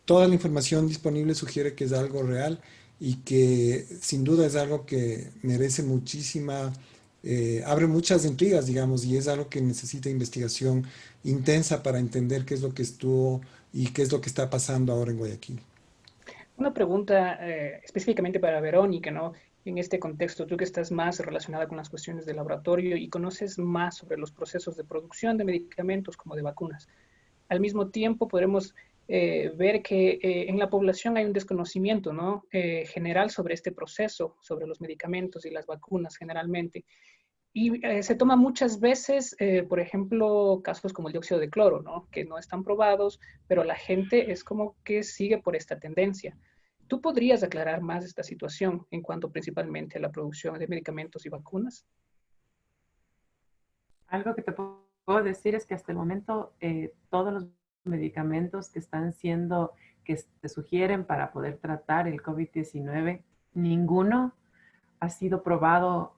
Toda la información disponible sugiere que es algo real y que sin duda es algo que merece abre muchas intrigas, digamos, y es algo que necesita investigación intensa para entender qué es lo que estuvo y qué es lo que está pasando ahora en Guayaquil. Una pregunta específicamente para Verónica, ¿no? En este contexto, tú que estás más relacionada con las cuestiones de laboratorio y conoces más sobre los procesos de producción de medicamentos como de vacunas. Al mismo tiempo, podremos ver que en la población hay un desconocimiento, ¿no? General sobre este proceso, sobre los medicamentos y las vacunas generalmente. Y se toma muchas veces, por ejemplo, casos como el dióxido de cloro, ¿no? Que no están probados, pero la gente es como que sigue por esta tendencia. ¿Tú podrías aclarar más esta situación en cuanto principalmente a la producción de medicamentos y vacunas? Algo que te puedo decir es que hasta el momento todos los medicamentos que están siendo, que se sugieren para poder tratar el COVID-19, ninguno ha sido probado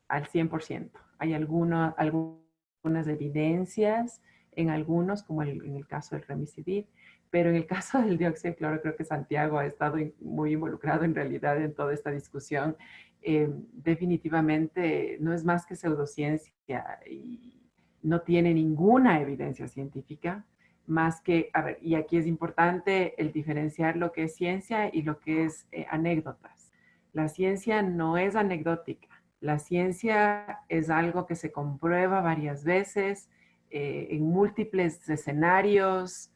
al 100%. Hay algunas evidencias en algunos, como en el caso del Remdesivir, pero en el caso del dióxido de cloro creo que Santiago ha estado muy involucrado en realidad en toda esta discusión. Definitivamente no es más que pseudociencia y no tiene ninguna evidencia científica, más que, a ver, y aquí es importante el diferenciar lo que es ciencia y lo que es anécdotas. La ciencia no es anecdótica. La ciencia es algo que se comprueba varias veces en múltiples escenarios.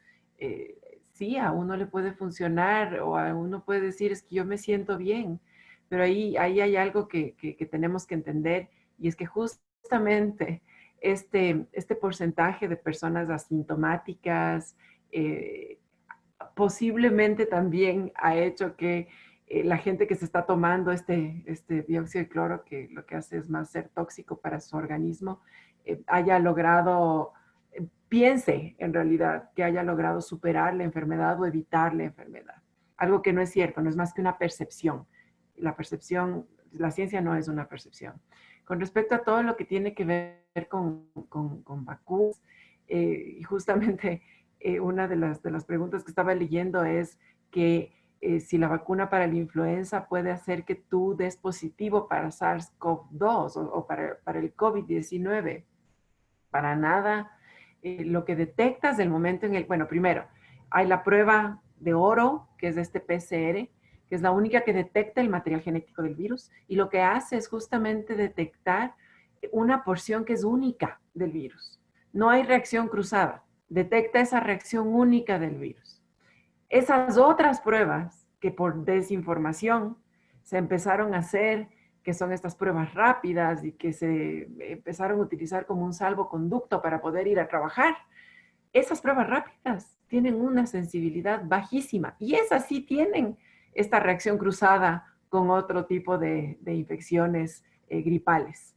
Sí, a uno le puede funcionar o a uno puede decir es que yo me siento bien, pero ahí hay algo que tenemos que entender y es que justamente este porcentaje de personas asintomáticas posiblemente también ha hecho que la gente que se está tomando este dióxido de cloro, que lo que hace es más ser tóxico para su organismo, haya logrado, piense en realidad que haya logrado superar la enfermedad o evitar la enfermedad. Algo que no es cierto, no es más que una percepción. La percepción, la ciencia no es una percepción. Con respecto a todo lo que tiene que ver con vacunas, y justamente una de las preguntas que estaba leyendo es que si la vacuna para la influenza puede hacer que tú des positivo para SARS-CoV-2 o para el COVID-19. Para nada. Lo que detectas del momento en el, bueno, primero, hay la prueba de oro, que es este PCR, que es la única que detecta el material genético del virus, y lo que hace es justamente detectar una porción que es única del virus. No hay reacción cruzada, detecta esa reacción única del virus. Esas otras pruebas que por desinformación se empezaron a hacer, que son estas pruebas rápidas y que se empezaron a utilizar como un salvoconducto para poder ir a trabajar, esas pruebas rápidas tienen una sensibilidad bajísima y esas sí tienen esta reacción cruzada con otro tipo de infecciones gripales.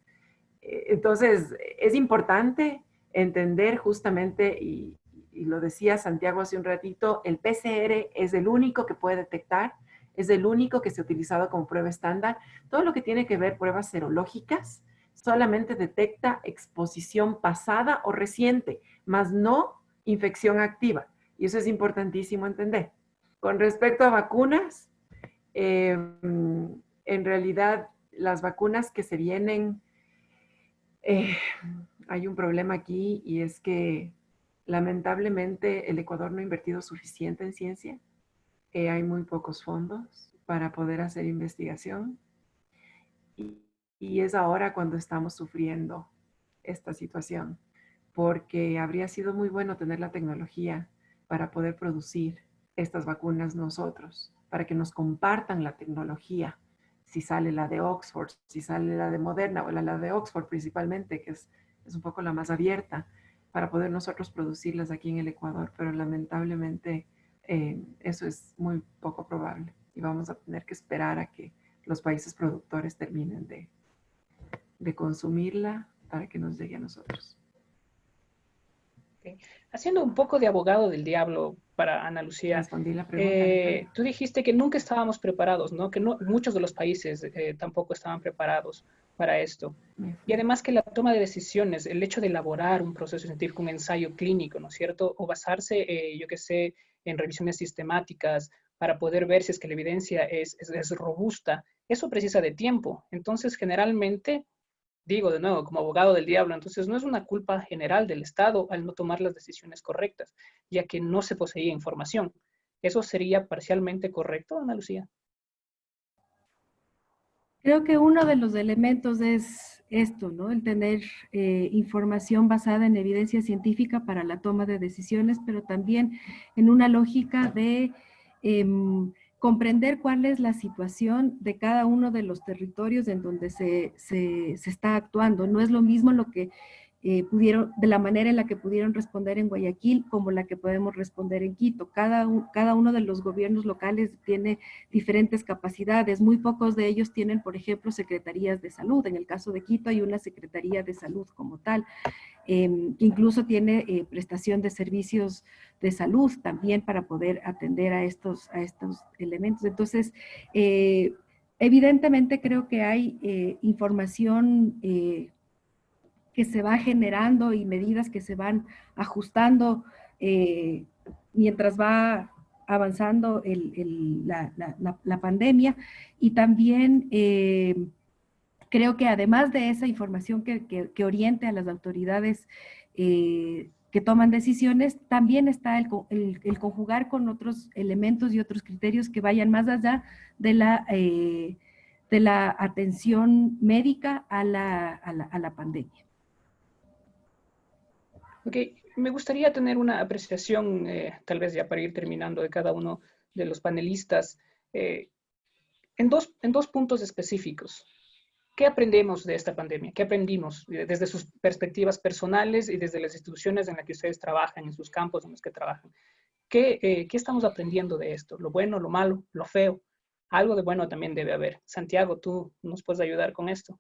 Entonces, es importante entender justamente, y lo decía Santiago hace un ratito, el PCR es el único que puede detectar, es el único que se ha utilizado como prueba estándar. Todo lo que tiene que ver pruebas serológicas solamente detecta exposición pasada o reciente, más no infección activa. Y eso es importantísimo entender. Con respecto a vacunas, en realidad las vacunas que se vienen, hay un problema aquí y es que lamentablemente el Ecuador no ha invertido suficiente en ciencia. Hay muy pocos fondos para poder hacer investigación y es ahora cuando estamos sufriendo esta situación, porque habría sido muy bueno tener la tecnología para poder producir estas vacunas nosotros, para que nos compartan la tecnología. Si sale la de Oxford, si sale la de Moderna o la de Oxford principalmente, que es un poco la más abierta, para poder nosotros producirlas aquí en el Ecuador, pero lamentablemente eso es muy poco probable y vamos a tener que esperar a que los países productores terminen de consumirla para que nos llegue a nosotros. Okay. Haciendo un poco de abogado del diablo para Ana Lucía, respondí la pregunta. tú dijiste que nunca estábamos preparados, ¿no? Que no, muchos de los países tampoco estaban preparados para esto. Y además que la toma de decisiones, el hecho de elaborar un proceso científico, un ensayo clínico, ¿no es cierto? O basarse, yo qué sé, en revisiones sistemáticas para poder ver si es que la evidencia es robusta, eso precisa de tiempo. Entonces, generalmente, digo de nuevo, como abogado del diablo, entonces no es una culpa general del Estado al no tomar las decisiones correctas, ya que no se poseía información. ¿Eso sería parcialmente correcto, Ana Lucía? Creo que uno de los elementos es esto, ¿no? El tener información basada en evidencia científica para la toma de decisiones, pero también en una lógica de comprender cuál es la situación de cada uno de los territorios en donde se está actuando. No es lo mismo lo que de la manera en la que pudieron responder en Guayaquil como la que podemos responder en Quito. Cada uno de los gobiernos locales tiene diferentes capacidades. Muy pocos de ellos tienen, por ejemplo, secretarías de salud. En el caso de Quito hay una secretaría de salud como tal, que incluso tiene prestación de servicios de salud también para poder atender a estos elementos. Entonces, evidentemente creo que hay información que se va generando y medidas que se van ajustando mientras va avanzando la pandemia, y también Creo que además de esa información que oriente a las autoridades que toman decisiones, también está el conjugar con otros elementos y otros criterios que vayan más allá de la atención médica a la pandemia. Ok, me gustaría tener una apreciación, tal vez ya para ir terminando, de cada uno de los panelistas, eh, en dos puntos específicos. ¿Qué aprendemos de esta pandemia? ¿Qué aprendimos desde sus perspectivas personales y desde las instituciones en las que ustedes trabajan, en sus campos en los que trabajan? ¿Qué estamos aprendiendo de esto? ¿Lo bueno, lo malo, lo feo? Algo de bueno también debe haber. Santiago, ¿tú nos puedes ayudar con esto?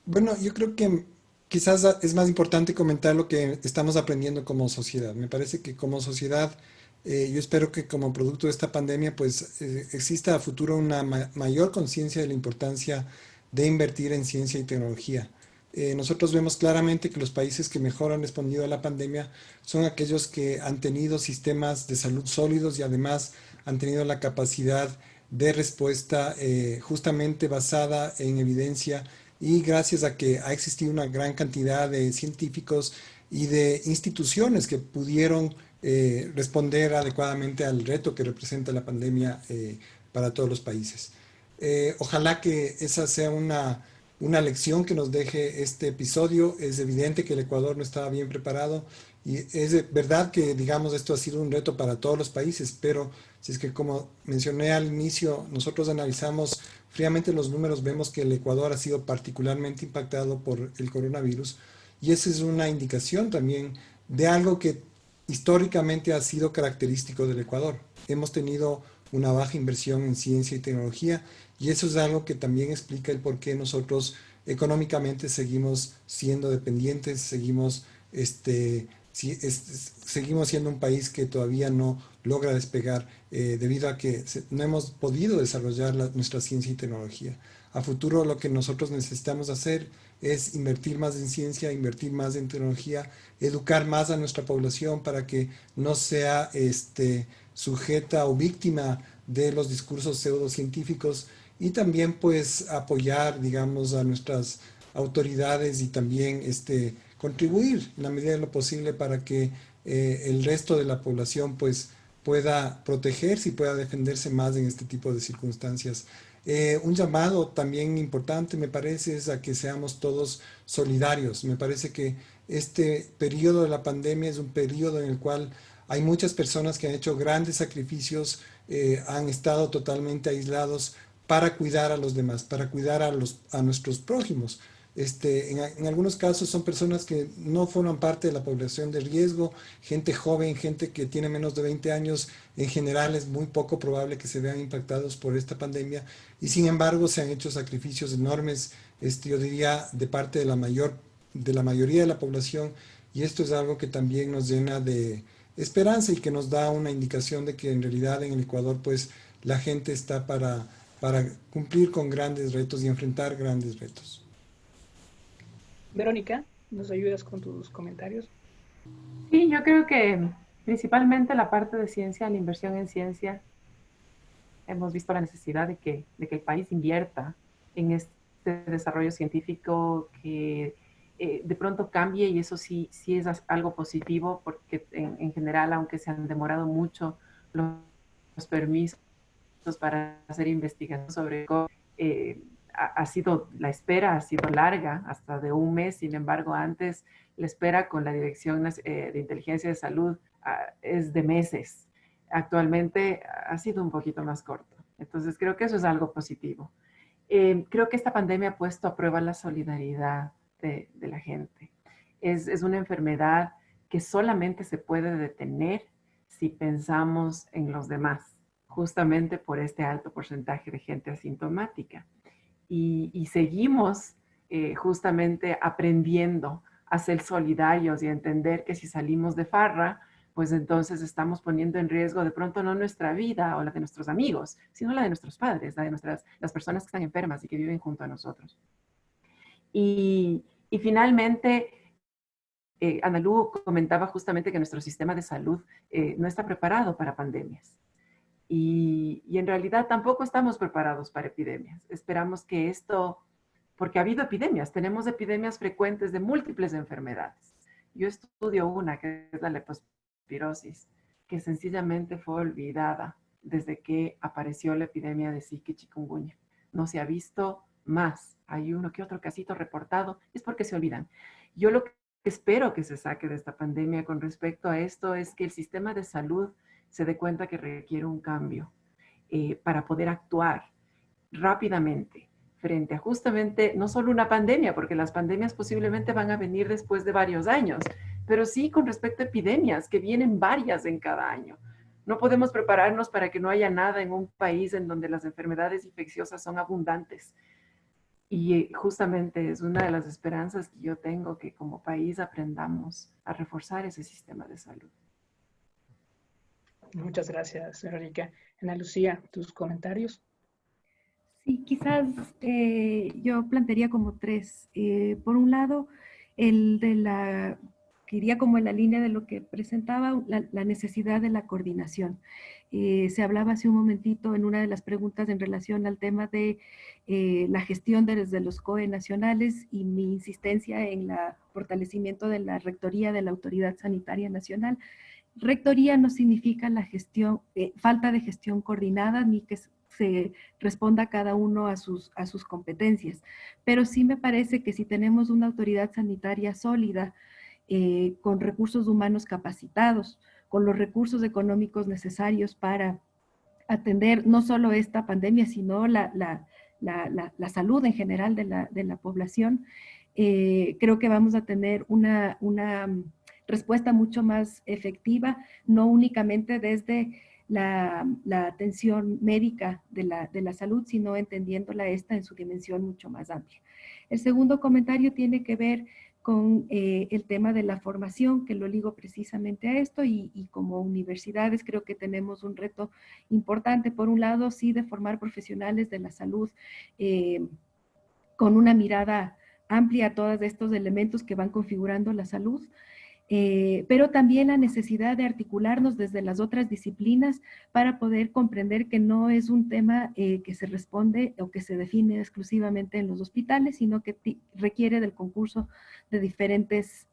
Bueno, yo creo que quizás es más importante comentar lo que estamos aprendiendo como sociedad. Me parece que como sociedad, yo espero que como producto de esta pandemia, pues exista a futuro una mayor conciencia de la importancia de invertir en ciencia y tecnología. Nosotros vemos claramente que los países que mejor han respondido a la pandemia son aquellos que han tenido sistemas de salud sólidos y además han tenido la capacidad de respuesta justamente basada en evidencia y gracias a que ha existido una gran cantidad de científicos y de instituciones que pudieron responder adecuadamente al reto que representa la pandemia para todos los países. Ojalá que esa sea una lección que nos deje este episodio. Es evidente que el Ecuador no estaba bien preparado y es verdad que, digamos, esto ha sido un reto para todos los países, pero si es que, como mencioné al inicio, nosotros analizamos fríamente los números, vemos que el Ecuador ha sido particularmente impactado por el coronavirus y esa es una indicación también de algo que históricamente ha sido característico del Ecuador. Hemos tenido una baja inversión en ciencia y tecnología y eso es algo que también explica el por qué nosotros económicamente seguimos siendo dependientes, seguimos seguimos siendo un país que todavía no logra despegar debido a que no hemos podido desarrollar nuestra ciencia y tecnología. A futuro lo que nosotros necesitamos hacer es invertir más en ciencia, invertir más en tecnología, educar más a nuestra población para que no sea sujeta o víctima de los discursos pseudocientíficos y también pues apoyar, digamos, a nuestras autoridades y también contribuir en la medida de lo posible para que el resto de la población pues pueda protegerse y pueda defenderse más en este tipo de circunstancias. Un llamado también importante me parece es a que seamos todos solidarios. Me parece que este periodo de la pandemia es un periodo en el cual hay muchas personas que han hecho grandes sacrificios, han estado totalmente aislados para cuidar a los demás, para cuidar a nuestros prójimos. En algunos casos son personas que no forman parte de la población de riesgo, gente joven, gente que tiene menos de 20 años, en general es muy poco probable que se vean impactados por esta pandemia y sin embargo se han hecho sacrificios enormes, yo diría, de parte de de la mayoría de la población y esto es algo que también nos llena de esperanza y que nos da una indicación de que en realidad en el Ecuador pues la gente está para cumplir con grandes retos y enfrentar grandes retos. Verónica, ¿nos ayudas con tus comentarios? Sí, yo creo que principalmente la parte de ciencia, la inversión en ciencia, hemos visto la necesidad de que el país invierta en este desarrollo científico que de pronto cambie y eso sí es algo positivo porque en general, aunque se han demorado mucho los permisos para hacer investigación sobre COVID, la espera ha sido larga, hasta de un mes. Sin embargo, antes la espera con la Dirección de Inteligencia de Salud es de meses. Actualmente ha sido un poquito más corto. Entonces, creo que eso es algo positivo. Creo que esta pandemia ha puesto a prueba la solidaridad de la gente. Es una enfermedad que solamente se puede detener si pensamos en los demás, justamente por este alto porcentaje de gente asintomática. Y seguimos justamente aprendiendo a ser solidarios y a entender que si salimos de farra, pues entonces estamos poniendo en riesgo de pronto no nuestra vida o la de nuestros amigos, sino la de nuestros padres, la de las personas que están enfermas y que viven junto a nosotros. Y finalmente, Analu comentaba justamente que nuestro sistema de salud no está preparado para pandemias. Y en realidad tampoco estamos preparados para epidemias. Esperamos que esto, porque ha habido epidemias, tenemos epidemias frecuentes de múltiples enfermedades. Yo estudio una, que es la leptospirosis, que sencillamente fue olvidada desde que apareció la epidemia de Zika y chikungunya. No se ha visto más. Hay uno que otro casito reportado, es porque se olvidan. Yo lo que espero que se saque de esta pandemia con respecto a esto es que el sistema de salud se dé cuenta que requiere un cambio para poder actuar rápidamente frente a justamente no solo una pandemia, porque las pandemias posiblemente van a venir después de varios años, pero sí con respecto a epidemias, que vienen varias en cada año. No podemos prepararnos para que no haya nada en un país en donde las enfermedades infecciosas son abundantes. Y justamente es una de las esperanzas que yo tengo, que como país aprendamos a reforzar ese sistema de salud. Muchas gracias, Erika. Ana Lucía, tus comentarios. Sí, quizás yo plantearía como tres. Por un lado, el de la, que iría como en la línea de lo que presentaba, la necesidad de la coordinación. Se hablaba hace un momentito en una de las preguntas en relación al tema de la gestión desde los COE nacionales y mi insistencia en el fortalecimiento de la rectoría de la Autoridad Sanitaria Nacional. Rectoría no significa la gestión, falta de gestión coordinada, ni que se responda cada uno a sus competencias. Pero sí me parece que si tenemos una autoridad sanitaria sólida, con recursos humanos capacitados, con los recursos económicos necesarios para atender no solo esta pandemia, sino la salud en general de la población, creo que vamos a tener una respuesta mucho más efectiva, no únicamente desde la atención médica de la salud, sino entendiéndola esta en su dimensión mucho más amplia. El segundo comentario tiene que ver con el tema de la formación, que lo ligo precisamente a esto, y como universidades creo que tenemos un reto importante, por un lado, sí, de formar profesionales de la salud con una mirada amplia a todos estos elementos que van configurando la salud, pero también la necesidad de articularnos desde las otras disciplinas para poder comprender que no es un tema que se responde o que se define exclusivamente en los hospitales, sino que requiere del concurso de diferentes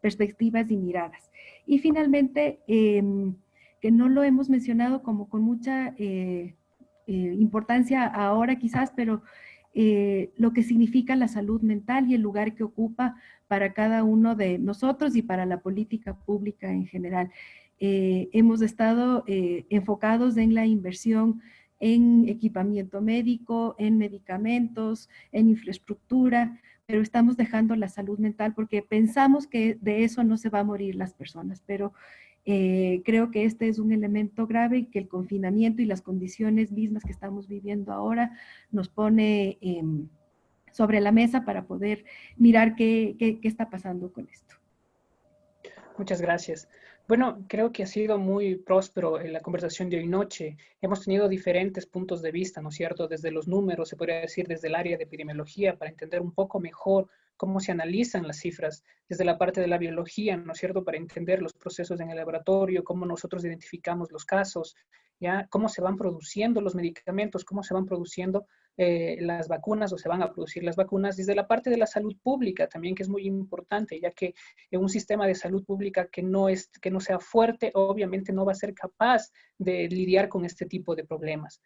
perspectivas y miradas. Y finalmente, que no lo hemos mencionado como con mucha importancia ahora quizás, pero lo que significa la salud mental y el lugar que ocupa para cada uno de nosotros y para la política pública en general. Hemos estado enfocados en la inversión en equipamiento médico, en medicamentos, en infraestructura, pero estamos dejando la salud mental porque pensamos que de eso no se va a morir las personas, pero creo que este es un elemento grave y que el confinamiento y las condiciones mismas que estamos viviendo ahora nos pone sobre la mesa para poder mirar qué está pasando con esto. Muchas gracias. Bueno, creo que ha sido muy próspero en la conversación de hoy noche. Hemos tenido diferentes puntos de vista, ¿no es cierto? Desde los números, se podría decir, desde el área de epidemiología, para entender un poco mejor cómo se analizan las cifras, desde la parte de la biología, ¿no es cierto?, para entender los procesos en el laboratorio, cómo nosotros identificamos los casos, ¿ya? Cómo se van produciendo los medicamentos, cómo se van produciendo las vacunas o se van a producir las vacunas, desde la parte de la salud pública también, que es muy importante, ya que un sistema de salud pública que no sea fuerte, obviamente no va a ser capaz de lidiar con este tipo de problemas.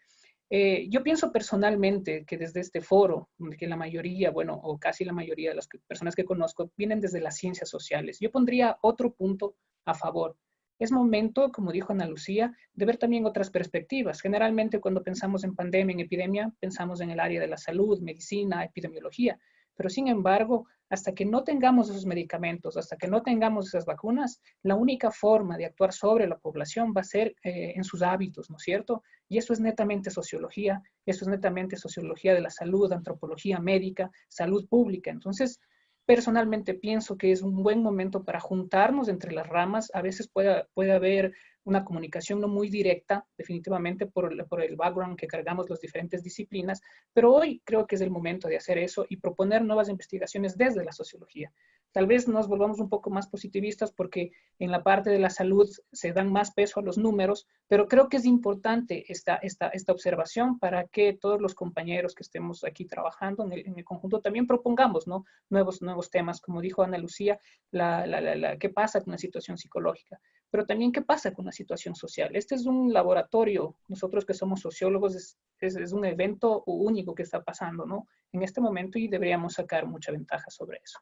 Yo pienso personalmente que desde este foro, que la mayoría, bueno, o casi la mayoría de las personas que conozco vienen desde las ciencias sociales, yo pondría otro punto a favor. Es momento, como dijo Ana Lucía, de ver también otras perspectivas. Generalmente cuando pensamos en pandemia, en epidemia, pensamos en el área de la salud, medicina, epidemiología. Pero sin embargo, hasta que no tengamos esos medicamentos, hasta que no tengamos esas vacunas, la única forma de actuar sobre la población va a ser en sus hábitos, ¿no es cierto? Y eso es netamente sociología, eso es netamente sociología de la salud, antropología médica, salud pública. Entonces, personalmente pienso que es un buen momento para juntarnos entre las ramas. A veces puede haber una comunicación no muy directa, definitivamente por el background que cargamos las diferentes disciplinas, pero hoy creo que es el momento de hacer eso y proponer nuevas investigaciones desde la sociología. Tal vez nos volvamos un poco más positivistas porque en la parte de la salud se dan más peso a los números, pero creo que es importante esta observación para que todos los compañeros que estemos aquí trabajando en el conjunto también propongamos, ¿no? Nuevos temas, como dijo Ana Lucía, qué pasa con la situación psicológica, pero también qué pasa con la situación social. Este es un laboratorio, nosotros que somos sociólogos, es un evento único que está pasando, ¿no? En este momento y deberíamos sacar mucha ventaja sobre eso.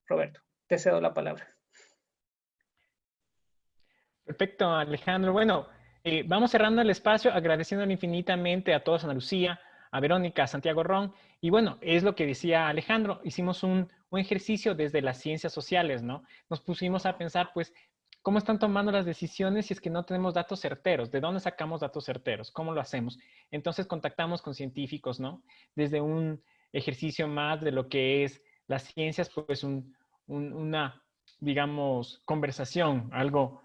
Roberto, te cedo la palabra. Perfecto, Alejandro. Bueno, vamos cerrando el espacio agradeciéndole infinitamente a todos, a Ana Lucía, a Verónica, a Santiago Ron. Y bueno, es lo que decía Alejandro, hicimos un ejercicio desde las ciencias sociales, ¿no? Nos pusimos a pensar, pues, ¿cómo están tomando las decisiones si es que no tenemos datos certeros? ¿De dónde sacamos datos certeros? ¿Cómo lo hacemos? Entonces contactamos con científicos, ¿no? Desde un ejercicio más de lo que es las ciencias, pues una, digamos, conversación, algo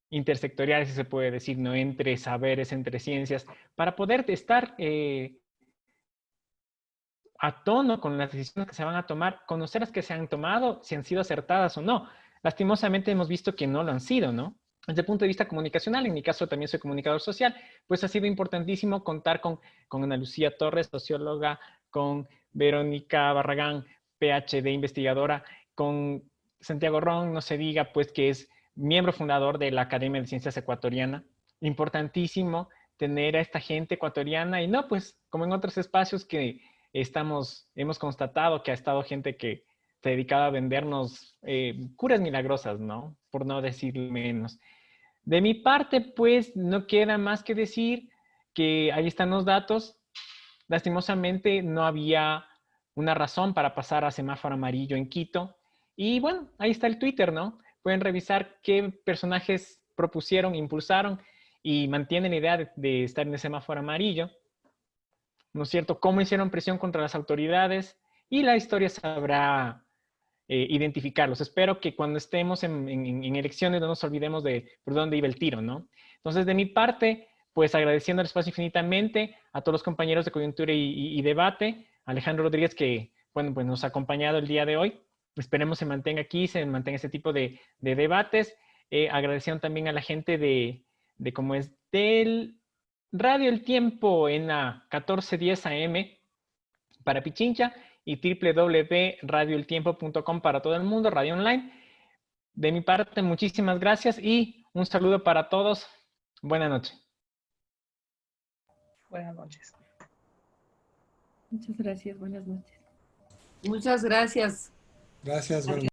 intersectorial, si se puede decir, ¿no? Entre saberes, entre ciencias, para poder estar a tono con las decisiones que se van a tomar, conocer las que se han tomado, si han sido acertadas o no. Lastimosamente hemos visto que no lo han sido, ¿no? Desde el punto de vista comunicacional, en mi caso también soy comunicador social, pues ha sido importantísimo contar con Ana Lucía Torres, socióloga, con Verónica Barragán, PhD investigadora, con Santiago Ron, no se diga, pues que es miembro fundador de la Academia de Ciencias Ecuatoriana. Importantísimo tener a esta gente ecuatoriana y no, pues como en otros espacios que hemos constatado que ha estado gente que se dedicaba a vendernos curas milagrosas, ¿no? Por no decir menos. De mi parte, pues, no queda más que decir que ahí están los datos. Lastimosamente, no había una razón para pasar a semáforo amarillo en Quito. Y bueno, ahí está el Twitter, ¿no? Pueden revisar qué personajes propusieron, impulsaron y mantienen la idea de estar en el semáforo amarillo. ¿No es cierto? Cómo hicieron presión contra las autoridades y la historia sabrá identificarlos. Espero que cuando estemos en elecciones no nos olvidemos de por dónde iba el tiro, ¿no? Entonces, de mi parte, pues agradeciendo el espacio infinitamente a todos los compañeros de coyuntura y debate, Alejandro Rodríguez, que, bueno, pues nos ha acompañado el día de hoy. Esperemos se mantenga aquí, se mantenga este tipo de debates. Agradeciendo también a la gente de cómo es del Radio El Tiempo en la 1410 AM para Pichincha y www.radioeltiempo.com para todo el mundo, radio online. De mi parte, muchísimas gracias y un saludo para todos. Buenas noches. Buenas noches. Muchas gracias, buenas noches. Muchas gracias. Gracias, buenas